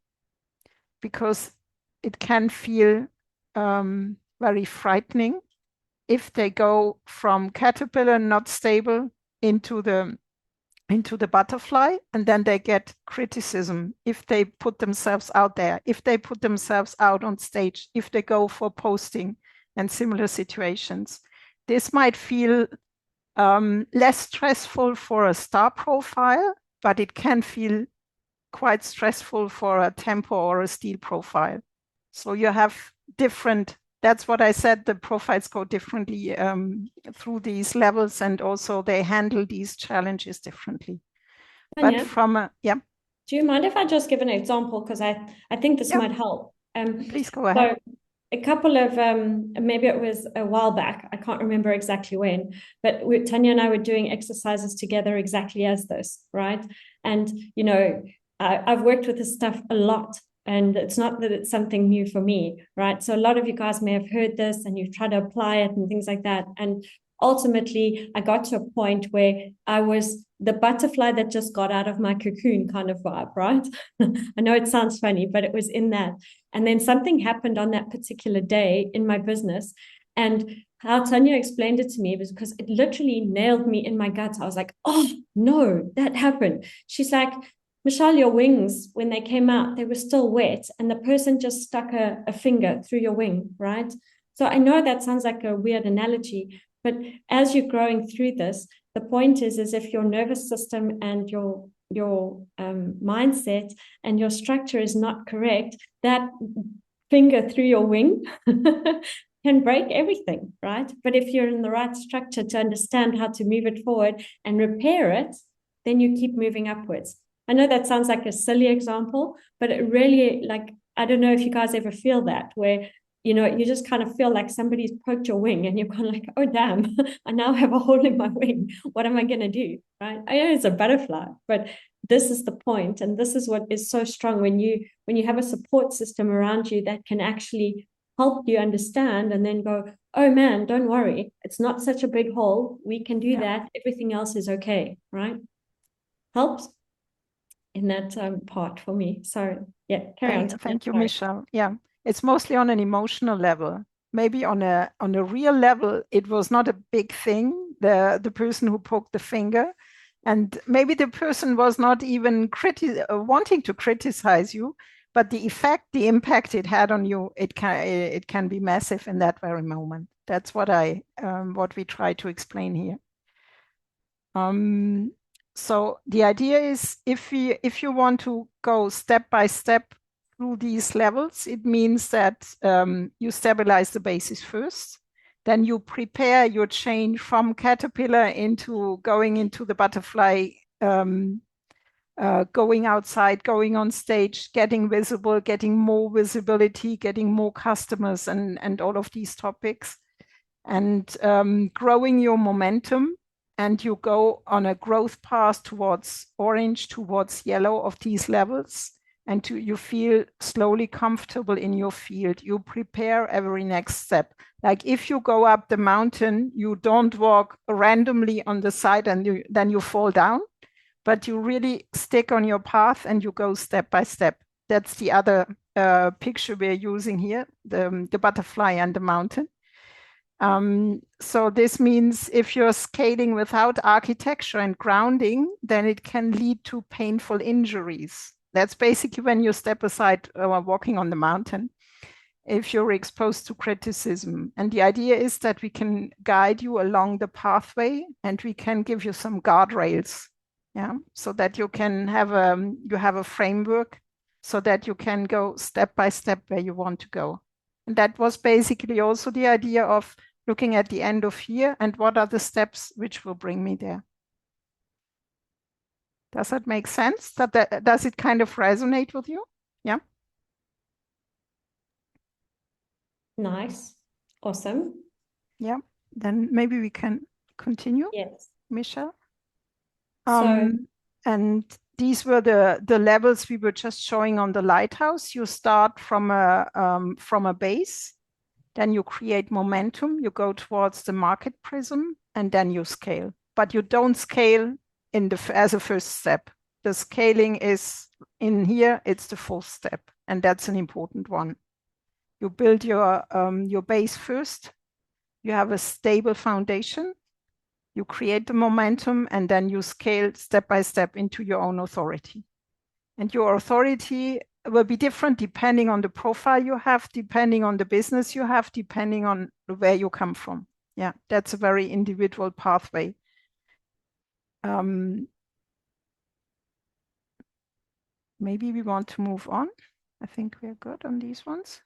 because it can feel very frightening if they go from caterpillar not stable into the butterfly, and then they get criticism if they put themselves out there, if they put themselves out on stage, if they go for posting and similar situations. This might feel less stressful for a star profile, but it can feel quite stressful for a tempo or a steel profile. So you have different, that's what I said, the profiles go differently through these levels, and also they handle these challenges differently. Tanya, but from yeah. Do you mind if I just give an example? Because I think this might help. Please go ahead. So a couple of, maybe it was a while back, I can't remember exactly when, but Tanya and I were doing exercises together exactly as this, right? And, you know, I've worked with this stuff a lot, and it's not that it's something new for me, right? So a lot of you guys may have heard this and you've tried to apply it and things like that. And ultimately, I got to a point where I was the butterfly that just got out of my cocoon kind of vibe, right? I know it sounds funny, but it was in that. And then something happened on that particular day in my business. And how Tanya explained it to me was because it literally nailed me in my guts. I was like, oh, no, that happened. She's like, Michelle, your wings, when they came out, they were still wet, and the person just stuck a finger through your wing, right? So I know that sounds like a weird analogy, but as you're growing through this, the point is if your nervous system and your mindset and your structure is not correct, that finger through your wing can break everything, right? But if you're in the right structure to understand how to move it forward and repair it, then you keep moving upwards. I know that sounds like a silly example, but it really, like, I don't know if you guys ever feel that, where, you know, you just kind of feel like somebody's poked your wing and you're kind of like, oh, damn, I now have a hole in my wing. What am I going to do? Right? I know it's a butterfly, but this is the point. And this is what is so strong when you have a support system around you that can actually help you understand and then go, oh man, don't worry. It's not such a big hole. We can do that. Everything else is okay. Right? Helps in that part for me. So yeah, carry on. Thank you, Michelle. Yeah, it's mostly on an emotional level. Maybe on a real level, it was not a big thing, the person who poked the finger. And maybe the person was not even wanting to criticize you, but the impact it had on you, it can be massive in that very moment. That's what we try to explain here. So the idea is, if you want to go step by step through these levels, it means that you stabilize the basis first. Then you prepare your change from caterpillar into going into the butterfly, going outside, going on stage, getting visible, getting more visibility, getting more customers, and all of these topics, and growing your momentum. And you go on a growth path towards orange, towards yellow of these levels, and you feel slowly comfortable in your field. You prepare every next step. Like if you go up the mountain, you don't walk randomly on the side and then you fall down, but you really stick on your path and you go step by step. That's the other picture we're using here, the butterfly and the mountain. So this means if you're scaling without architecture and grounding, then it can lead to painful injuries. That's basically when you step aside while walking on the mountain, if you're exposed to criticism. And the idea is that we can guide you along the pathway and we can give you some guardrails, yeah, so that you can have a framework so that you can go step by step where you want to go. And that was basically also the idea of looking at the end of year and what are the steps which will bring me there. Does that make sense? Does it kind of resonate with you? Yeah. Nice. Awesome. Yeah. Then maybe we can continue. Yes. Michelle. So, and these were the levels we were just showing on the lighthouse. You start from a base, then you create momentum, you go towards the market prism, and then you scale. But you don't scale as a first step. The scaling is in here, it's the fourth step, and that's an important one. You build your base first, you have a stable foundation, you create the momentum, and then you scale step by step into your own authority. And your authority will be different depending on the profile you have, depending on the business you have, depending on where you come from. Yeah, that's a very individual pathway. Maybe we want to move on. I think we're good on these ones.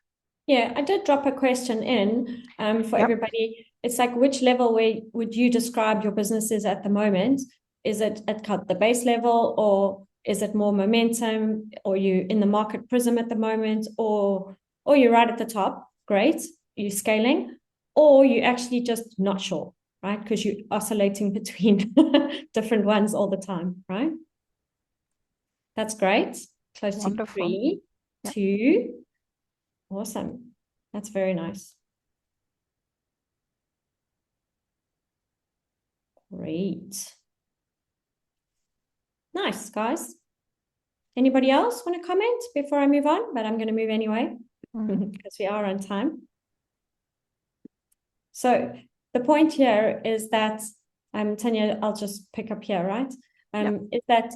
yeah, I did drop a question in for everybody. It's like, which level would you describe your businesses at the moment? Is it at the base level, or is it more momentum, or you in the market prism at the moment, or you're right at the top? Great, you're scaling, or you actually just not sure, right? Because you're oscillating between different ones all the time, right? That's great. Close Wonderful. to 3, 2. Awesome. That's very nice. Great. Nice, guys. Anybody else want to comment before I move on? But I'm going to move anyway because we are on time. So the point here is that, Tanya, I'll just pick up here, right? Is that,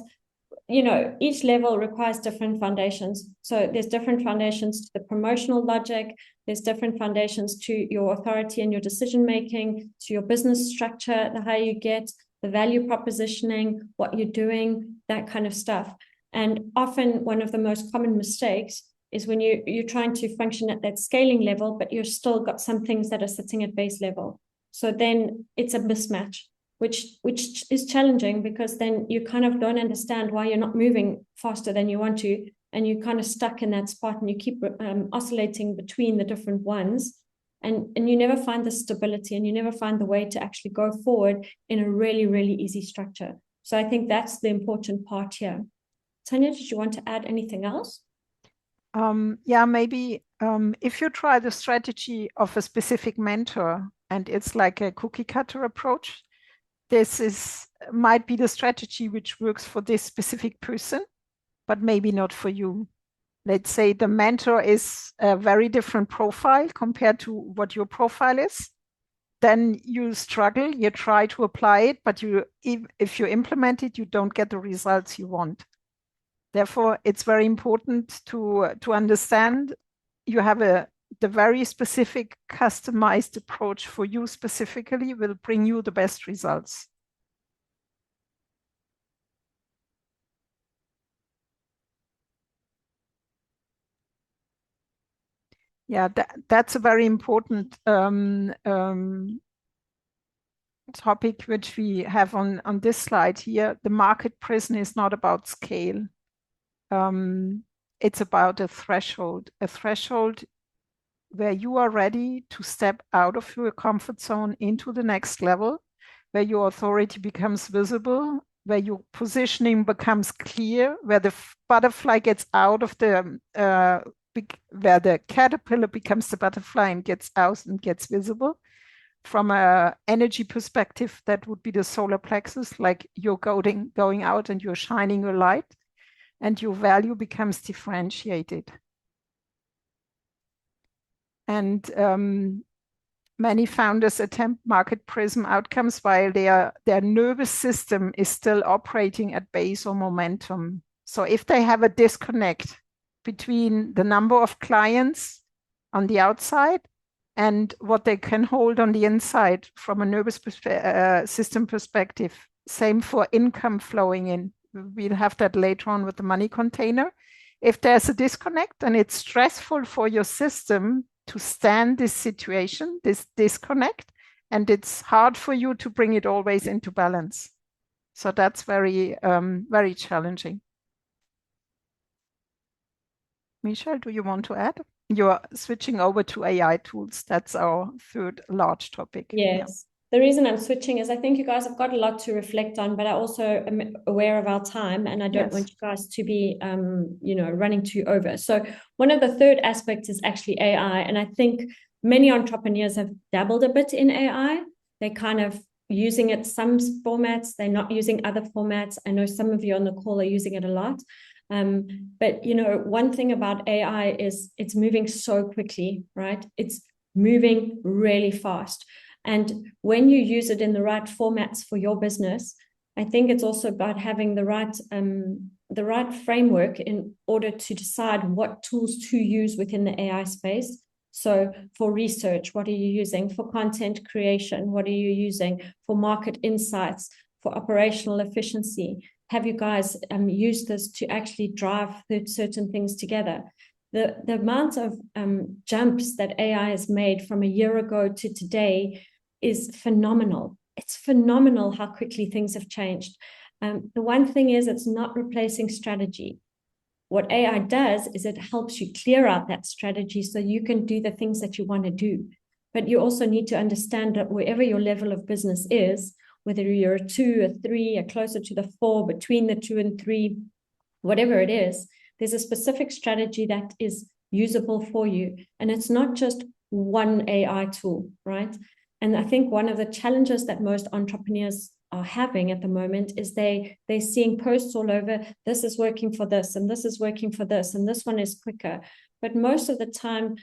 you know, each level requires different foundations. So there's different foundations to the promotional logic. There's different foundations to your authority and your decision-making, to your business structure, the higher you get, the value propositioning, what you're doing, that kind of stuff. And often one of the most common mistakes is when you're trying to function at that scaling level, but you've still got some things that are sitting at base level. So then it's a mismatch, which is challenging, because then you kind of don't understand why you're not moving faster than you want to, and you're kind of stuck in that spot, and you keep oscillating between the different ones, and you never find the stability, and you never find the way to actually go forward in a really, really easy structure. So I think that's the important part here. Tanya, did you want to add anything else? Yeah, maybe if you try the strategy of a specific mentor and it's like a cookie cutter approach, this might be the strategy which works for this specific person, but maybe not for you. Let's say the mentor is a very different profile compared to what your profile is. Then you struggle, you try to apply it, but if you implement it, you don't get the results you want. Therefore, it's very important to understand you have the very specific customized approach for you specifically will bring you the best results. Yeah, that's a very important topic which we have on this slide here. The market prism is not about scale. It's about a threshold where you are ready to step out of your comfort zone into the next level, where your authority becomes visible, where your positioning becomes clear, where the butterfly gets out of where the caterpillar becomes the butterfly and gets out and gets visible. From an energy perspective, that would be the solar plexus, like you're going out and you're shining your light, and your value becomes differentiated. And many founders attempt market prism outcomes while their nervous system is still operating at base or momentum. So if they have a disconnect between the number of clients on the outside and what they can hold on the inside from a nervous system perspective, same for income flowing in. We'll have that later on with the money container. If there's a disconnect and it's stressful for your system to stand this situation, this disconnect, and it's hard for you to bring it always into balance. So that's very, very challenging. Michelle, do you want to add? You're switching over to AI tools. That's our third large topic. Yes. Yeah. The reason I'm switching is I think you guys have got a lot to reflect on, but I also am aware of our time and I don't want you guys to be, running too over. So one of the third aspects is actually AI. And I think many entrepreneurs have dabbled a bit in AI. They're kind of using it some formats. They're not using other formats. I know some of you on the call are using it a lot. But, one thing about AI is it's moving so quickly, right? It's moving really fast. And when you use it in the right formats for your business, I think it's also about having the right framework in order to decide what tools to use within the AI space. So for research, what are you using? For content creation, what are you using? For market insights, for operational efficiency? Have you guys used this to actually drive certain things together? The amount of jumps that AI has made from a year ago to today is phenomenal. It's phenomenal how quickly things have changed. The one thing is it's not replacing strategy. What AI does is it helps you clear out that strategy so you can do the things that you want to do. But you also need to understand that wherever your level of business is, whether you're a 2, a 3, or closer to the 4, between the 2 and 3, whatever it is, there's a specific strategy that is usable for you. And it's not just one AI tool, right? And I think one of the challenges that most entrepreneurs are having at the moment is they're seeing posts all over, this is working for this, and this is working for this, and this one is quicker. But most of the time,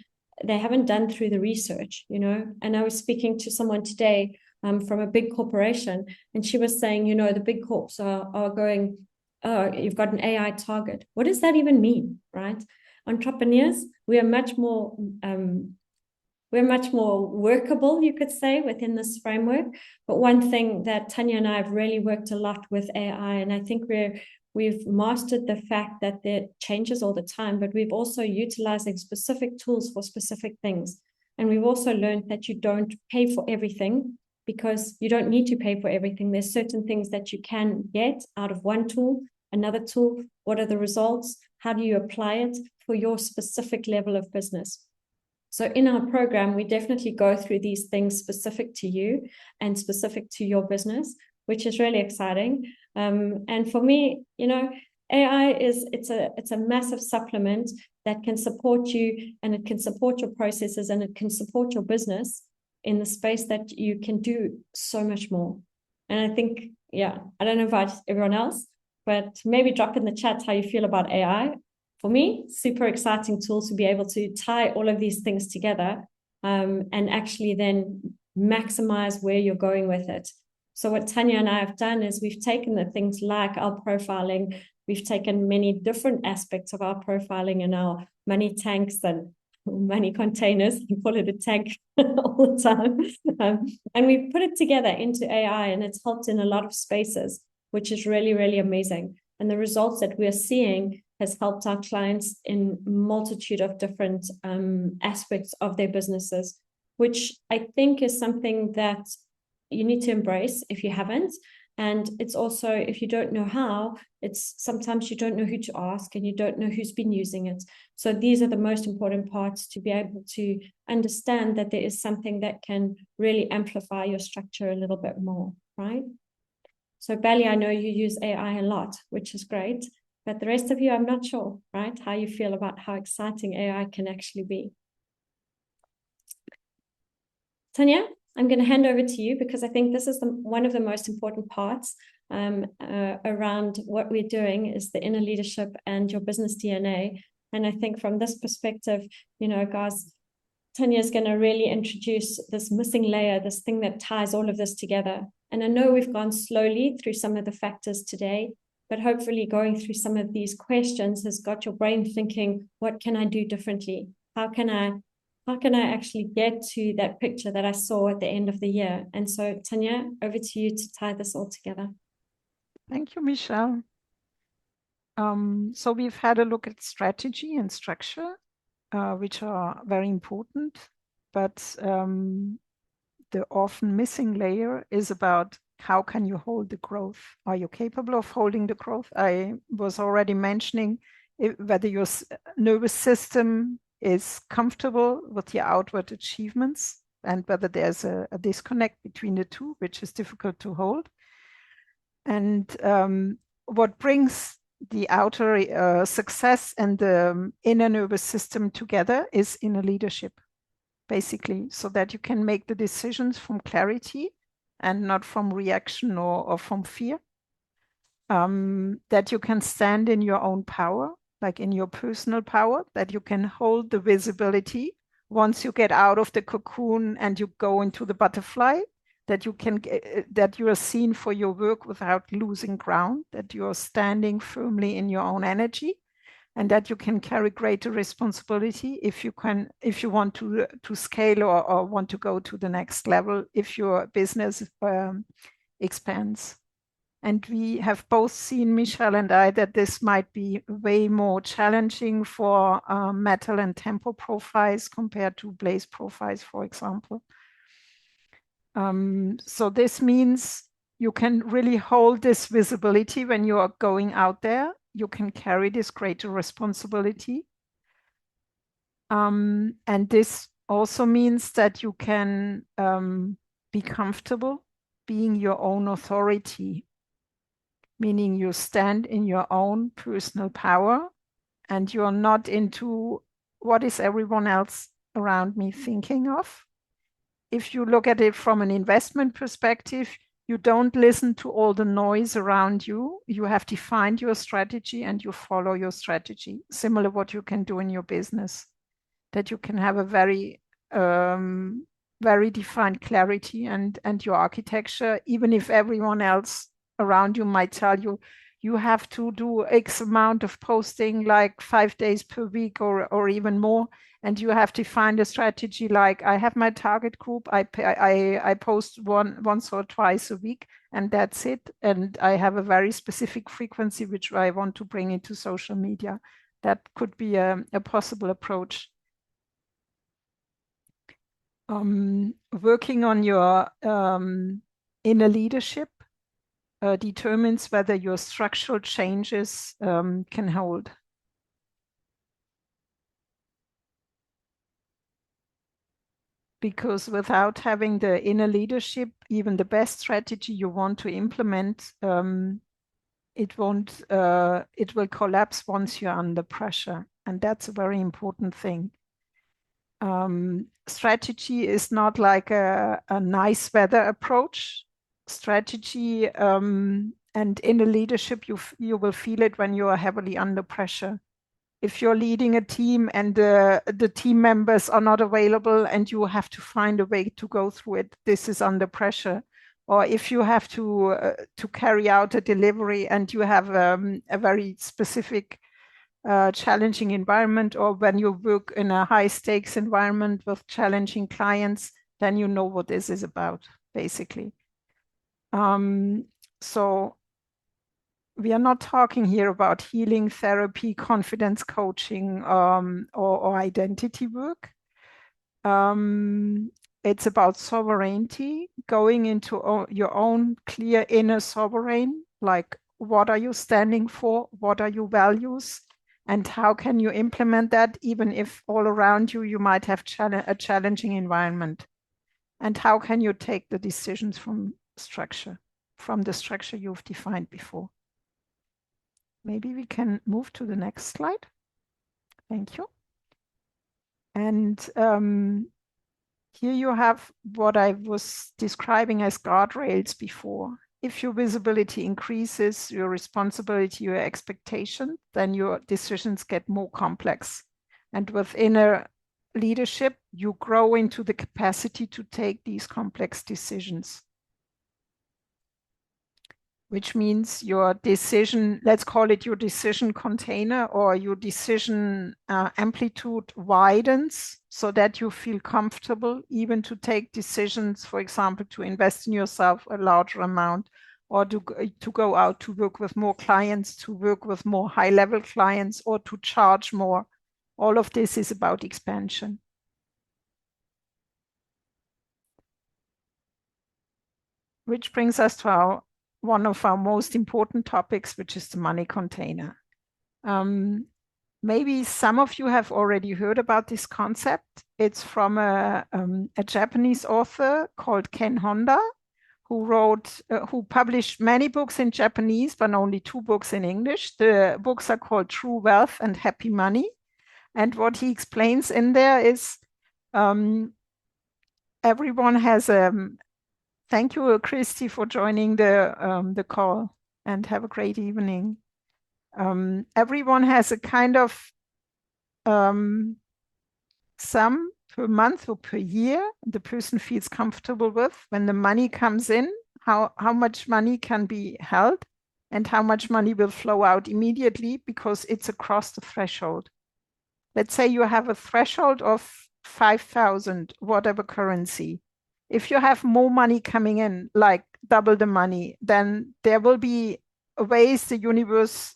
they haven't done through the research, And I was speaking to someone today from a big corporation, and she was saying, the big corps are going, oh, you've got an AI target. What does that even mean, right? Entrepreneurs, we are much more workable, you could say, within this framework. But one thing that Tanya and I have really worked a lot with AI, and I think we've mastered the fact that it changes all the time, but we've also utilizing specific tools for specific things. And we've also learned that you don't pay for everything, because you don't need to pay for everything. There's certain things that you can get out of one tool, another tool. What are the results? How do you apply it for your specific level of business? So in our program, we definitely go through these things specific to you and specific to your business, which is really exciting. And for me, AI it's a massive supplement that can support you, and it can support your processes, and it can support your business in the space that you can do so much more. And I think, I don't know about everyone else, but maybe drop in the chat how you feel about AI. For me, super exciting tool to be able to tie all of these things together and actually then maximize where you're going with it. So what Tanya and I have done is we've taken the things like our profiling, we've taken many different aspects of our profiling in our money tanks and money containers, you call it a tank all the time. And we put it together into AI, and it's helped in a lot of spaces, which is really, really amazing. And the results that we're seeing has helped our clients in multitude of different aspects of their businesses, which I think is something that you need to embrace if you haven't. And it's also, if you don't know how, it's sometimes you don't know who to ask and you don't know who's been using it. So these are the most important parts, to be able to understand that there is something that can really amplify your structure a little bit more, right? So Bali, I know you use AI a lot, which is great. But the rest of you, I'm not sure, right? How you feel about how exciting AI can actually be. Tanya, I'm going to hand over to you, because I think this is one of the most important parts around what we're doing is the inner leadership and your business DNA. And I think from this perspective, guys, Tanya is going to really introduce this missing layer, this thing that ties all of this together. And I know we've gone slowly through some of the factors today, but hopefully going through some of these questions has got your brain thinking, what can I do differently? How can I actually get to that picture that I saw at the end of the year? And so, Tanya, over to you to tie this all together. Thank you, Michelle. So we've had a look at strategy and structure, which are very important, but the often missing layer is about how can you hold the growth? Are you capable of holding the growth? I was already mentioning whether your nervous system is comfortable with your outward achievements and whether there's a disconnect between the two, which is difficult to hold. And what brings the outer success and the inner nervous system together is inner leadership, basically, so that you can make the decisions from clarity and not from reaction or from fear. That you can stand in your own power, like in your personal power, that you can hold the visibility once you get out of the cocoon and you go into the butterfly, that you are seen for your work without losing ground, that you are standing firmly in your own energy, and that you can carry greater responsibility if you want to scale or want to go to the next level if your business expands. And we have both seen, Michelle and I, that this might be way more challenging for metal and tempo profiles compared to blaze profiles, for example. So this means you can really hold this visibility when you are going out there. You can carry this greater responsibility. And this also means that you can be comfortable being your own authority, meaning you stand in your own personal power and you're not into what is everyone else around me thinking of. If you look at it from an investment perspective, you don't listen to all the noise around you. You have defined your strategy and you follow your strategy. Similar what you can do in your business, that you can have a very defined clarity and your architecture, even if everyone else around you might tell you, you have to do X amount of posting, like 5 days per week or even more. And you have to find a strategy like, I have my target group, I post once or twice a week, and that's it. And I have a very specific frequency which I want to bring into social media. That could be a possible approach. Working on your inner leadership determines whether your structural changes can hold. Because without having the inner leadership, even the best strategy you want to implement, it will collapse once you're under pressure. And that's a very important thing. Strategy is not like a nice weather approach. Strategy and inner leadership, you will feel it when you are heavily under pressure. If you're leading a team and the team members are not available and you have to find a way to go through it, this is under pressure. Or if you have to carry out a delivery and you have a very specific challenging environment, or when you work in a high stakes environment with challenging clients, then you know what this is about, basically. So we are not talking here about healing therapy, confidence coaching, or identity work. It's about sovereignty, going into your own clear inner sovereign, like what are you standing for? What are your values? And how can you implement that even if all around you, you might have a challenging environment? And how can you take the decisions from the structure you've defined before? Maybe we can move to the next slide. Thank you. And here you have what I was describing as guardrails before. If your visibility increases, your responsibility, your expectation, then your decisions get more complex. And with inner leadership, you grow into the capacity to take these complex decisions. Which means your decision, let's call it your decision container, or your decision amplitude widens so that you feel comfortable even to take decisions, for example, to invest in yourself a larger amount, or to go out to work with more clients, to work with more high-level clients, or to charge more. All of this is about expansion. Which brings us to one of our most important topics, which is the money container. Maybe some of you have already heard about this concept. It's from a Japanese author called Ken Honda, who published many books in Japanese, but only 2 books in English. The books are called True Wealth and Happy Money. And what he explains in there is everyone has thank you, Christy, for joining the call, and have a great evening. Everyone has a kind of sum per month or per year the person feels comfortable with when the money comes in, how much money can be held and how much money will flow out immediately because it's across the threshold. Let's say you have a threshold of 5,000, whatever currency. If you have more money coming in, like double the money, then there will be ways the universe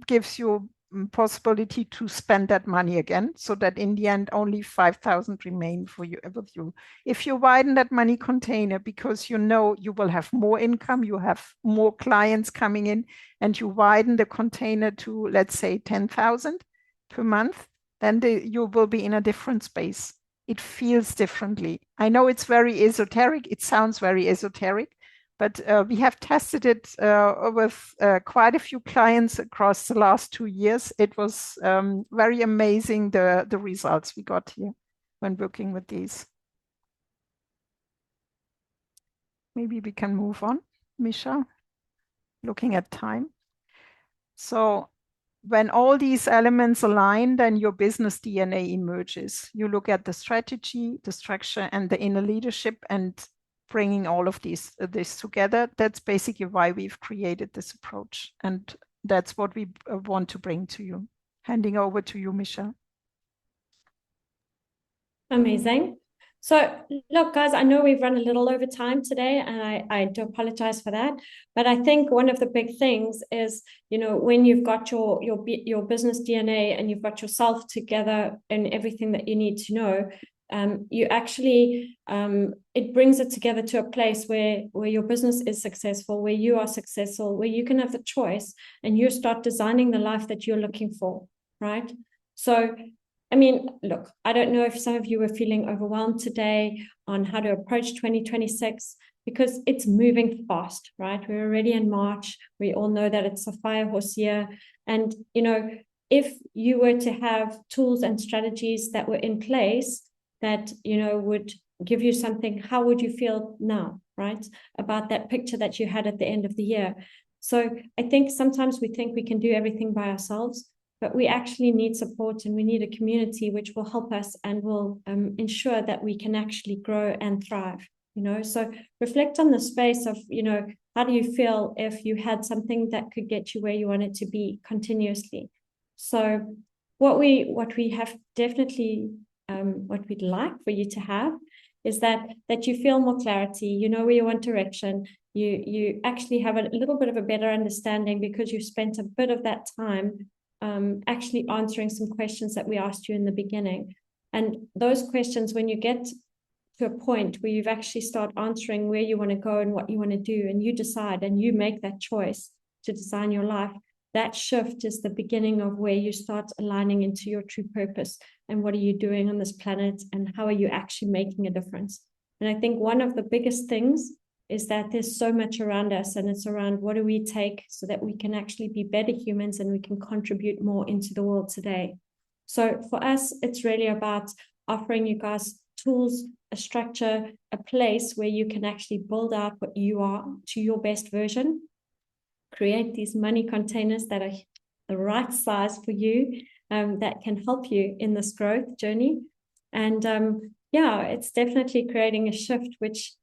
gives you possibility to spend that money again, so that in the end only 5,000 remain for you with you. If you widen that money container because you know you will have more income, you have more clients coming in, and you widen the container to, let's say, 10,000 per month, then you will be in a different space. It feels differently. I know it's very esoteric. It sounds very esoteric, but we have tested it with quite a few clients across the last 2 years. It was very amazing, the results we got here when working with these. Maybe we can move on, Misha, looking at time. So when all these elements align, then your business DNA emerges. You look at the strategy, the structure, and the inner leadership, and bringing all of this together. That's basically why we've created this approach. And that's what we want to bring to you. Handing over to you, Michelle. Amazing. So look, guys, I know we've run a little over time today, and I do apologize for that. But I think one of the big things is, you know, when you've got your business DNA and you've got yourself together and everything that you need to know, you actually it brings it together to a place where your business is successful, where you are successful, where you can have the choice and you start designing the life that you're looking for, right? So I mean, look, I don't know if some of you were feeling overwhelmed today on how to approach 2026, because it's moving fast, right? We're already in March. We all know that it's a fire horse year. And, you know, if you were to have tools and strategies that were in place that, you know, would give you something, how would you feel now, right? About that picture that you had at the end of the year. So I think sometimes we think we can do everything by ourselves, but we actually need support, and we need a community which will help us and will ensure that we can actually grow and thrive, you know. So reflect on the space of, you know, how do you feel if you had something that could get you where you wanted to be continuously? So what we have definitely, what we'd like for you to have is that you feel more clarity, you know where you want direction, you actually have a little bit of a better understanding because you spent a bit of that time actually answering some questions that we asked you in the beginning. And those questions, when you get to a point where you've actually start answering where you want to go and what you want to do, and you decide and you make that choice to design your life, that shift is the beginning of where you start aligning into your true purpose and what are you doing on this planet and how are you actually making a difference. And I think one of the biggest things is that there's so much around us, and it's around what do we take so that we can actually be better humans and we can contribute more into the world today. So for us, it's really about offering you guys tools, a structure, a place where you can actually build out what you are to your best version, create these money containers that are the right size for you, that can help you in this growth journey. And yeah, it's definitely creating a shift, which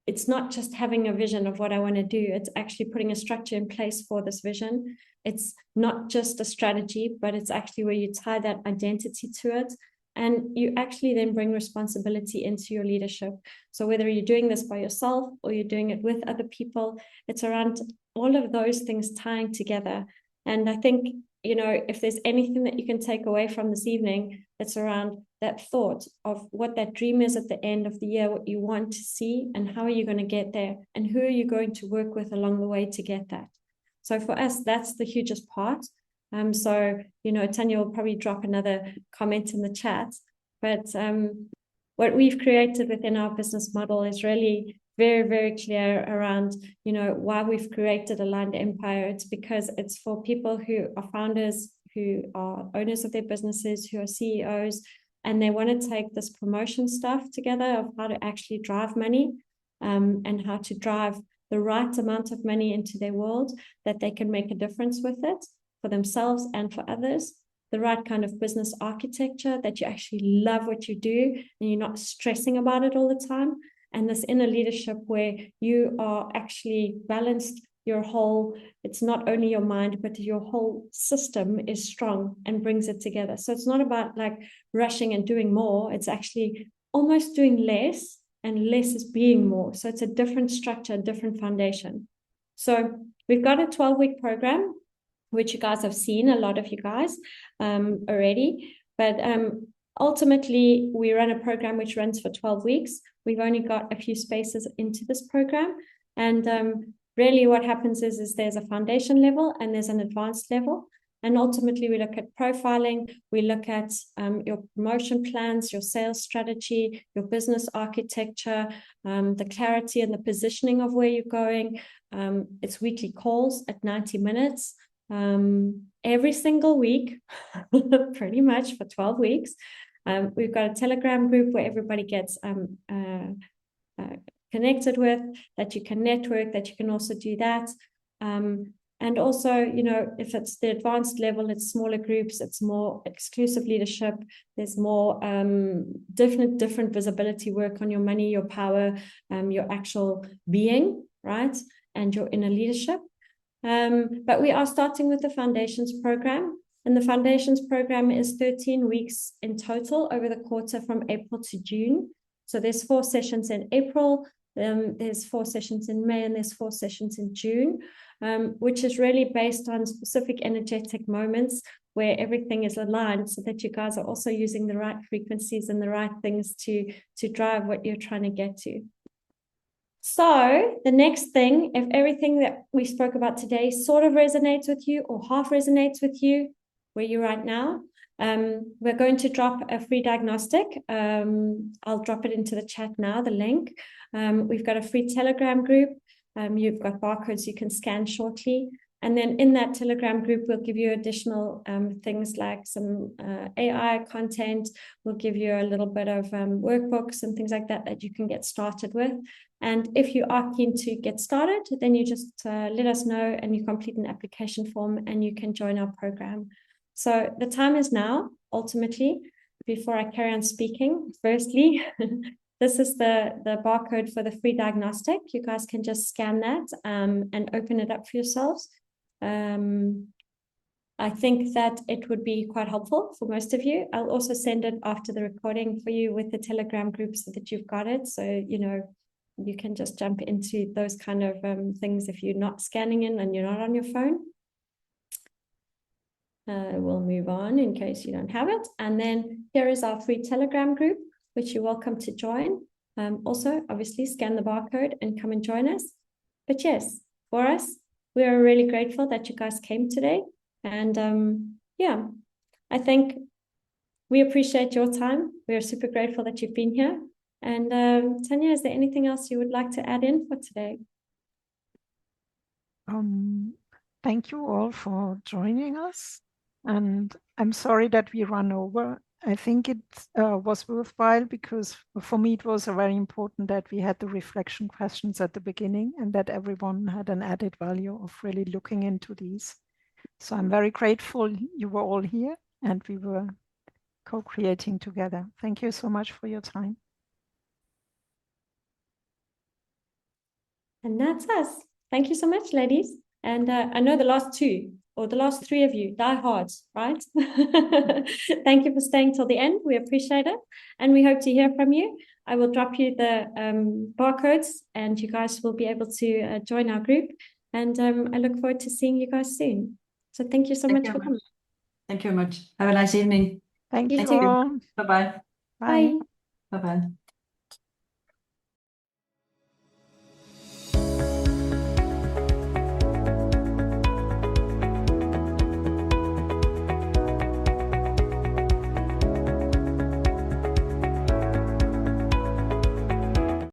it's not just having a vision of what I want to do. It's actually putting a structure in place for this vision. It's not just a strategy, but it's actually where you tie that identity to it. And you actually then bring responsibility into your leadership. So whether you're doing this by yourself or you're doing it with other people, it's around all of those things tying together. And I think, you know, if there's anything that you can take away from this evening, it's around that thought of what that dream is at the end of the year, what you want to see, and how are you going to get there, and who are you going to work with along the way to get that. So for us, that's the hugest part. So, you know, Tanya will probably drop another comment in the chat, but what we've created within our business model is really very, very clear around, you know, why we've created Aligned Empire. It's because it's for people who are founders, who are owners of their businesses, who are CEOs, and they want to take this promotion stuff together of how to actually drive money, and how to drive the right amount of money into their world that they can make a difference with it for themselves and for others. The right kind of business architecture that you actually love what you do and you're not stressing about it all the time. And this inner leadership where you are actually balanced, your whole, it's not only your mind, but your whole system is strong and brings it together. So it's not about like rushing and doing more. It's actually almost doing less, and less is being more. So it's a different structure, a different foundation. So we've got a 12-week program, which you guys have seen, a lot of you guys already. But ultimately, we run a program which runs for 12 weeks. We've only got a few spaces into this program. And really what happens is there's a foundation level and there's an advanced level. And ultimately, we look at profiling, we look at your promotion plans, your sales strategy, your business architecture, the clarity and the positioning of where you're going. It's weekly calls at 90 minutes. Every single week, pretty much for 12 weeks. We've got a Telegram group where everybody gets connected with, that you can network, that you can also do that. And also, you know, if it's the advanced level, it's smaller groups, it's more exclusive leadership, there's more different visibility work on your money, your power, your actual being, right? And your inner leadership. But we are starting with the Foundations program. And the Foundations program is 13 weeks in total over the quarter from April to June. So there's 4 sessions in April, there's 4 sessions in May, and there's 4 sessions in June, which is really based on specific energetic moments where everything is aligned so that you guys are also using the right frequencies and the right things to drive what you're trying to get to. So the next thing, if everything that we spoke about today sort of resonates with you or half resonates with you, where you're right now, we're going to drop a free diagnostic. I'll drop it into the chat now, the link. We've got a free Telegram group. You've got barcodes you can scan shortly. And then in that Telegram group, we'll give you additional things like some AI content. We'll give you a little bit of workbooks and things like that you can get started with. And if you are keen to get started, then you just let us know and you complete an application form and you can join our program. So the time is now, ultimately, before I carry on speaking. Firstly, this is the barcode for the free diagnostic. You guys can just scan that and open it up for yourselves. I think that it would be quite helpful for most of you. I'll also send it after the recording for you with the Telegram group so that you've got it. So, you know, you can just jump into those kind of things if you're not scanning in and you're not on your phone. We'll move on in case you don't have it. And then here is our free Telegram group, which you're welcome to join. Also, obviously, scan the barcode and come and join us. But yes, for us, we are really grateful that you guys came today. And yeah, I think we appreciate your time. We are super grateful that you've been here. And Tanya, is there anything else you would like to add in for today? Thank you all for joining us. And I'm sorry that we ran over. I think it was worthwhile because for me, it was very important that we had the reflection questions at the beginning and that everyone had an added value of really looking into these. So I'm very grateful you were all here and we were co-creating together. Thank you so much for your time. And that's us. Thank you so much, ladies. And I know the last two or the last three of you die hard, right? Thank you for staying till the end. We appreciate it. And we hope to hear from you. I will drop you the barcodes and you guys will be able to join our group. And I look forward to seeing you guys soon. So thank you so much for coming. Thank you very much. Have a nice evening. Thank You you too. all. Bye-bye. Bye. Bye. Bye-bye.